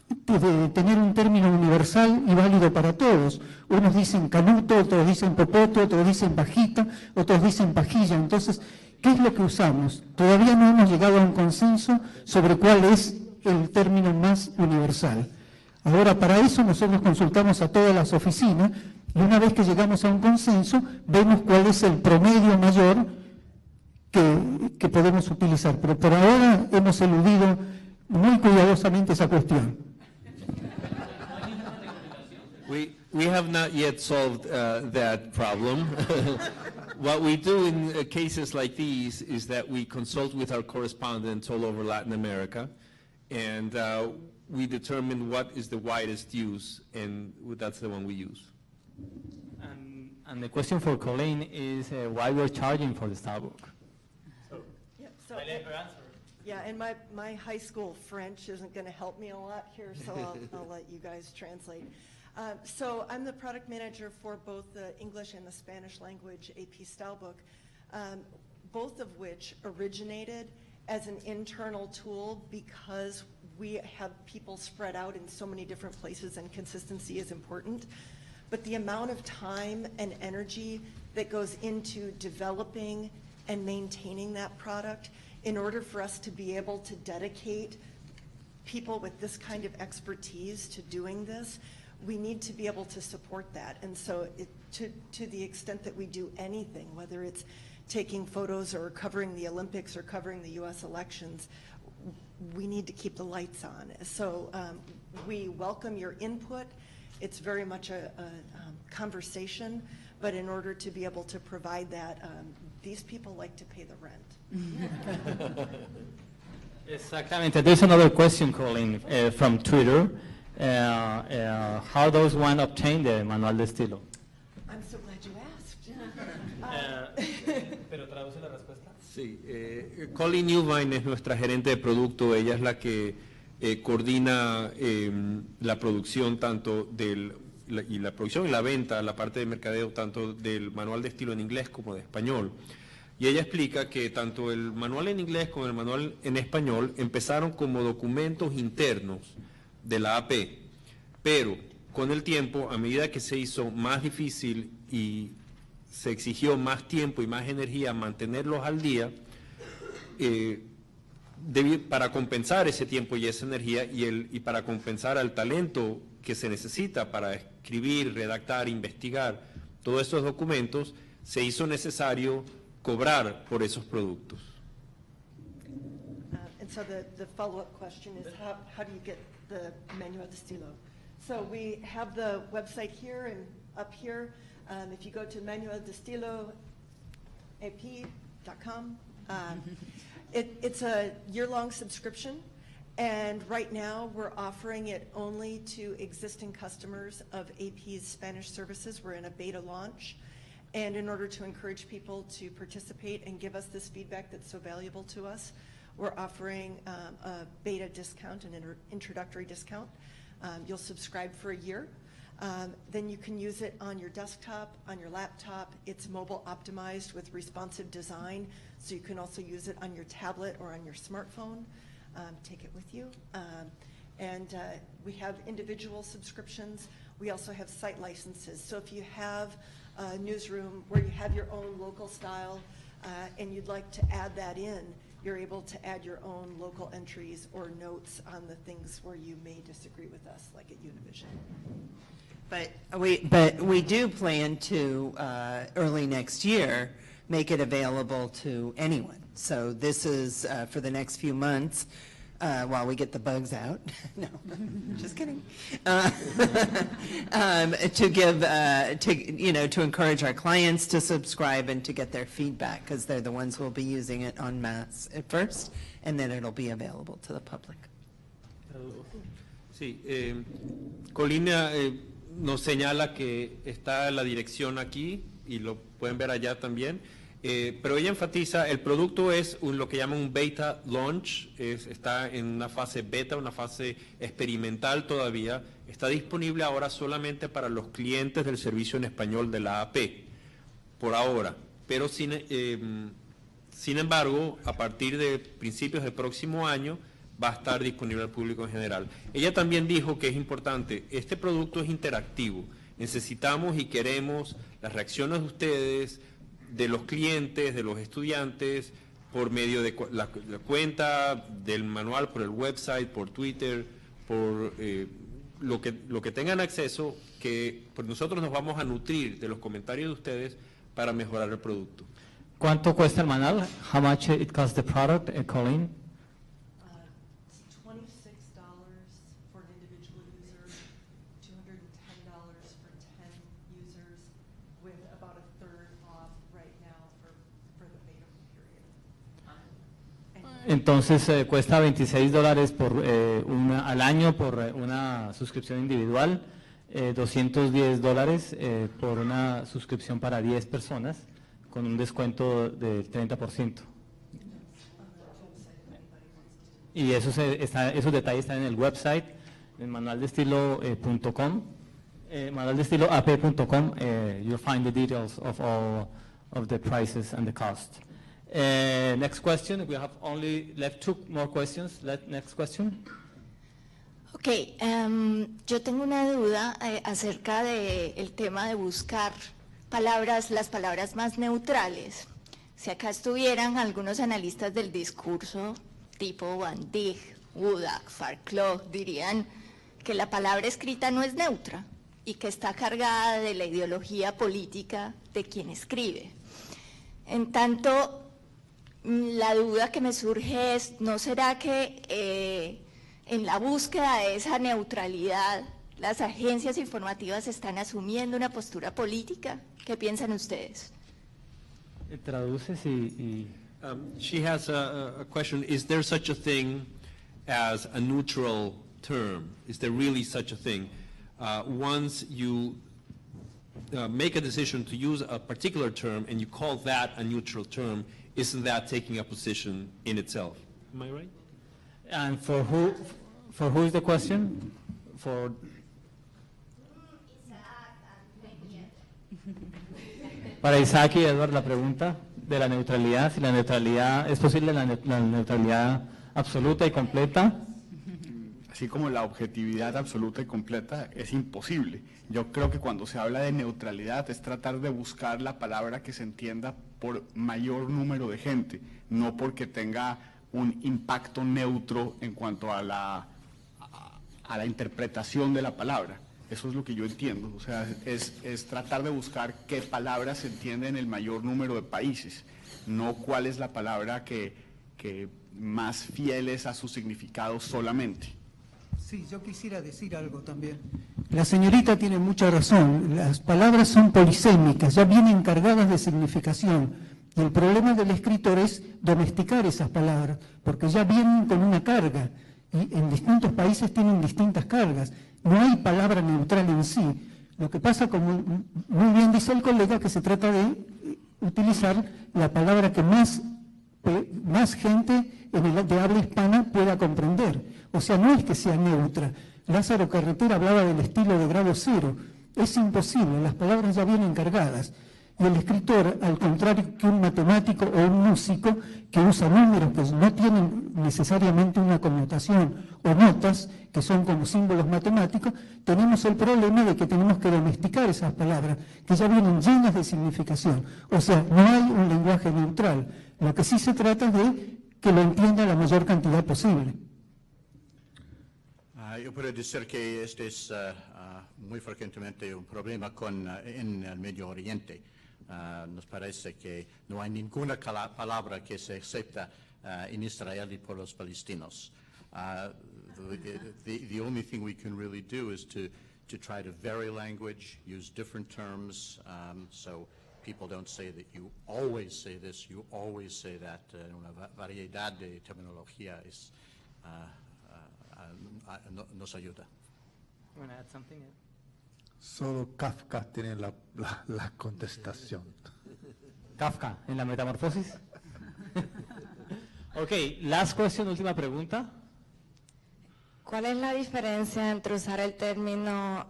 de tener un término universal y válido para todos. Unos dicen canuto, otros dicen popoto, otros dicen pajita, otros dicen pajilla. Entonces, ¿qué es lo que usamos? Todavía no hemos llegado a un consenso sobre cuál es el término más universal. Ahora, para eso nosotros consultamos a todas las oficinas y una vez que llegamos a un consenso, vemos cuál es el promedio mayor que podemos utilizar. Pero por ahora hemos eludido muy cuidadosamente esa cuestión. We have not yet solved that problem. What we do in cases like these is that we consult with our correspondents all over Latin America, and we determine what is the widest use, and that's the one we use. And the question for Colleen is why we're charging for the style book. Yeah, and my high school French isn't going to help me a lot here, so I'll let you guys translate. So I'm the product manager for both the English and the Spanish language AP style book, both of which originated as an internal tool because we have people spread out in so many different places and consistency is important. But the amount of time and energy that goes into developing and maintaining that product in order for us to be able to dedicate people with this kind of expertise to doing this, we need to be able to support that. And so to the extent that we do anything, whether it's taking photos or covering the Olympics or covering the US elections, we need to keep the lights on. So we welcome your input. It's very much a conversation, but in order to be able to provide that, these people like to pay the rent. Exactamente. There's another question, Colleen, from Twitter. How does one obtain the manual de estilo? I'm so glad you asked. ¿Pero traduce la respuesta? Sí, Colleen Newvine es nuestra gerente de producto. Ella es la que coordina la producción tanto la producción y la venta, la parte de mercadeo tanto del manual de estilo en inglés como de español. Y ella explica que tanto el manual en inglés como el manual en español empezaron como documentos internos de la AP, pero con el tiempo, a medida que se hizo más difícil y se exigió más tiempo y más energía mantenerlos al día, para compensar ese tiempo y esa energía y para compensar al talento que se necesita para escribir, redactar, investigar todos esos documentos, se hizo necesario cobrar por esos productos. And so the follow-up question is how do you get the Manual de Estilo? So we have the website here and up here. If you go to manualdeestiloap.com, it's a year-long subscription, and right now we're offering it only to existing customers of AP's Spanish services. We're in a beta launch. And in order to encourage people to participate and give us this feedback that's so valuable to us, we're offering a beta discount, an introductory discount. You'll subscribe for a year. Then you can use it on your desktop, on your laptop. It's mobile optimized with responsive design, so you can also use it on your tablet or on your smartphone. Take it with you. And we have individual subscriptions. We also have site licenses. So if you have a newsroom where you have your own local style and you'd like to add that in, you're able to add your own local entries or notes on the things where you may disagree with us, like at Univision. But we do plan to, early next year, make it available to anyone. So this is for the next few months, while we get the bugs out. No, just kidding. To give, to encourage our clients to subscribe and to get their feedback, because they're the ones who will be using it en masse at first, and then it'll be available to the public. Sí, Colina nos señala que está la dirección aquí y lo pueden ver allá también. Pero ella enfatiza, el producto es lo que llaman un beta launch, está en una fase beta, una fase experimental todavía, está disponible ahora solamente para los clientes del servicio en español de la AP, por ahora, pero sin embargo, a partir de principios del próximo año, va a estar disponible al público en general. Ella también dijo que es importante, este producto es interactivo, necesitamos y queremos las reacciones de ustedes, de los clientes, de los estudiantes, por medio de la cuenta del manual, por el website, por Twitter, por lo que tengan acceso, que pues nosotros nos vamos a nutrir de los comentarios de ustedes para mejorar el producto. ¿Cuánto cuesta el manual? How much it costs the product, Colleen? $26 for an individual user, $210 for 10 users, with about a third off right now for the beta period. Entonces cuesta $26 al año por una suscripción individual, $210 por una suscripción para 10 personas, con un descuento del 30%. Y esos detalles están en el website, en manualdestilo.com, manualdestiloap.com. You'll find the details of all of the prices and the cost. Next question. We have only left 2 more questions. Next question. Ok, yo tengo una duda acerca del tema de buscar las palabras más neutrales. Si acá estuvieran algunos analistas del discurso, tipo Van Dijk, Wodak, Farclaux, dirían que la palabra escrita no es neutra y que está cargada de la ideología política de quien escribe. En tanto, la duda que me surge es, ¿no será que en la búsqueda de esa neutralidad las agencias informativas están asumiendo una postura política? ¿Qué piensan ustedes? Traduces y She has a question. Is there such a thing as a neutral term? Is there really such a thing? Once you make a decision to use a particular term and you call that a neutral term, isn't that taking a position in itself? Am I right? And for who is the question? For para Isaac y Edward la pregunta de la neutralidad, si la neutralidad es posible, la neutralidad absoluta y completa. Así como la objetividad absoluta y completa es imposible. Yo creo que cuando se habla de neutralidad es tratar de buscar la palabra que se entienda por mayor número de gente, no porque tenga un impacto neutro en cuanto a la interpretación de la palabra. Eso es lo que yo entiendo. O sea, es tratar de buscar qué palabra se entiende en el mayor número de países, no cuál es la palabra que más fiel es a su significado solamente. Sí, yo quisiera decir algo también. La señorita tiene mucha razón. Las palabras son polisémicas, ya vienen cargadas de significación. Y el problema del escritor es domesticar esas palabras, porque ya vienen con una carga. Y en distintos países tienen distintas cargas. No hay palabra neutral en sí. Lo que pasa, como muy bien dice el colega, que se trata de utilizar la palabra que más gente de habla hispana pueda comprender. O sea, no es que sea neutra. Lázaro Carretera hablaba del estilo de grado cero. Es imposible, las palabras ya vienen cargadas. Y el escritor, al contrario que un matemático o un músico que usa números que no tienen necesariamente una connotación, o notas que son como símbolos matemáticos, tenemos el problema de que tenemos que domesticar esas palabras, que ya vienen llenas de significación. O sea, no hay un lenguaje neutral. Lo que sí se trata es de que lo entienda la mayor cantidad posible. Yo puedo decir que este es muy frecuentemente un problema en el Medio Oriente. Nos parece que no hay ninguna palabra que se acepta en Israel y por los palestinos. The only thing we can really do is to try to vary language, use different terms, so people don't say that you always say this, you always say that. Una variedad de terminología nos ayuda. You want to add something? Solo Kafka tiene la contestación. Kafka, en la Metamorfosis. Ok, last question, última pregunta. ¿Cuál es la diferencia entre usar el término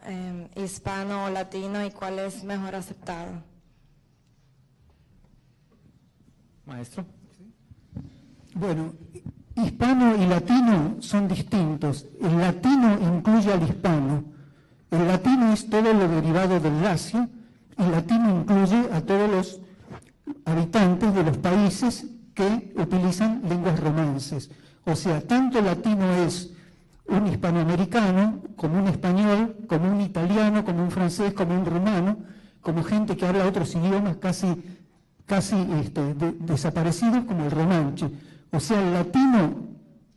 hispano o latino y cuál es mejor aceptado? Maestro. Bueno, hispano y latino son distintos. El latino incluye al hispano. El latino es todo lo derivado del lacio, y latino incluye a todos los habitantes de los países que utilizan lenguas romances. O sea, tanto latino es un hispanoamericano, como un español, como un italiano, como un francés, como un rumano, como gente que habla otros idiomas casi desaparecidos, como el romanche. O sea, el latino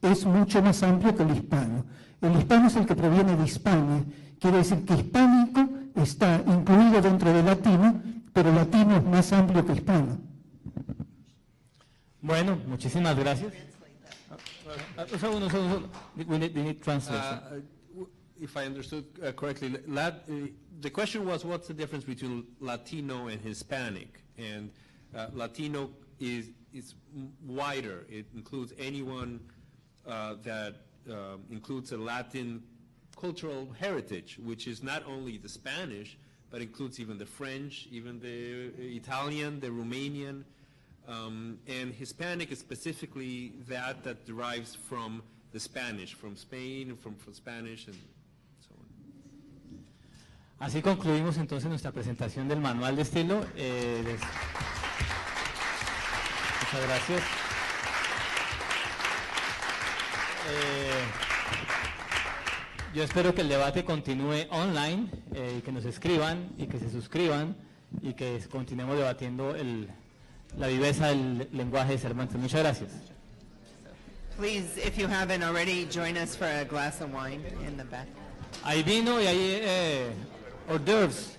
es mucho más amplio que el hispano. El hispano es el que proviene de Hispania. Quiere decir que hispánico está incluido dentro de latino, pero latino es más amplio que hispano. Bueno, muchísimas gracias. Un segundo. We need translation. If I understood correctly, the question was, what's the difference between Latino and Hispanic? And Latino is wider. It includes anyone that includes a Latin cultural heritage, which is not only the Spanish, but includes even the French, even the Italian, the Romanian, and Hispanic is specifically that derives from the Spanish, from Spain, from Spanish, and so on. Así concluimos entonces nuestra presentación del manual de estilo. Muchas gracias. Yo espero que el debate continúe online, y que nos escriban y que se suscriban y que continuemos debatiendo la viveza del lenguaje de Cervantes. Muchas gracias. Please, if you haven't already, join us for a glass of wine in the back. Hay vino y hay hors d'oeuvres.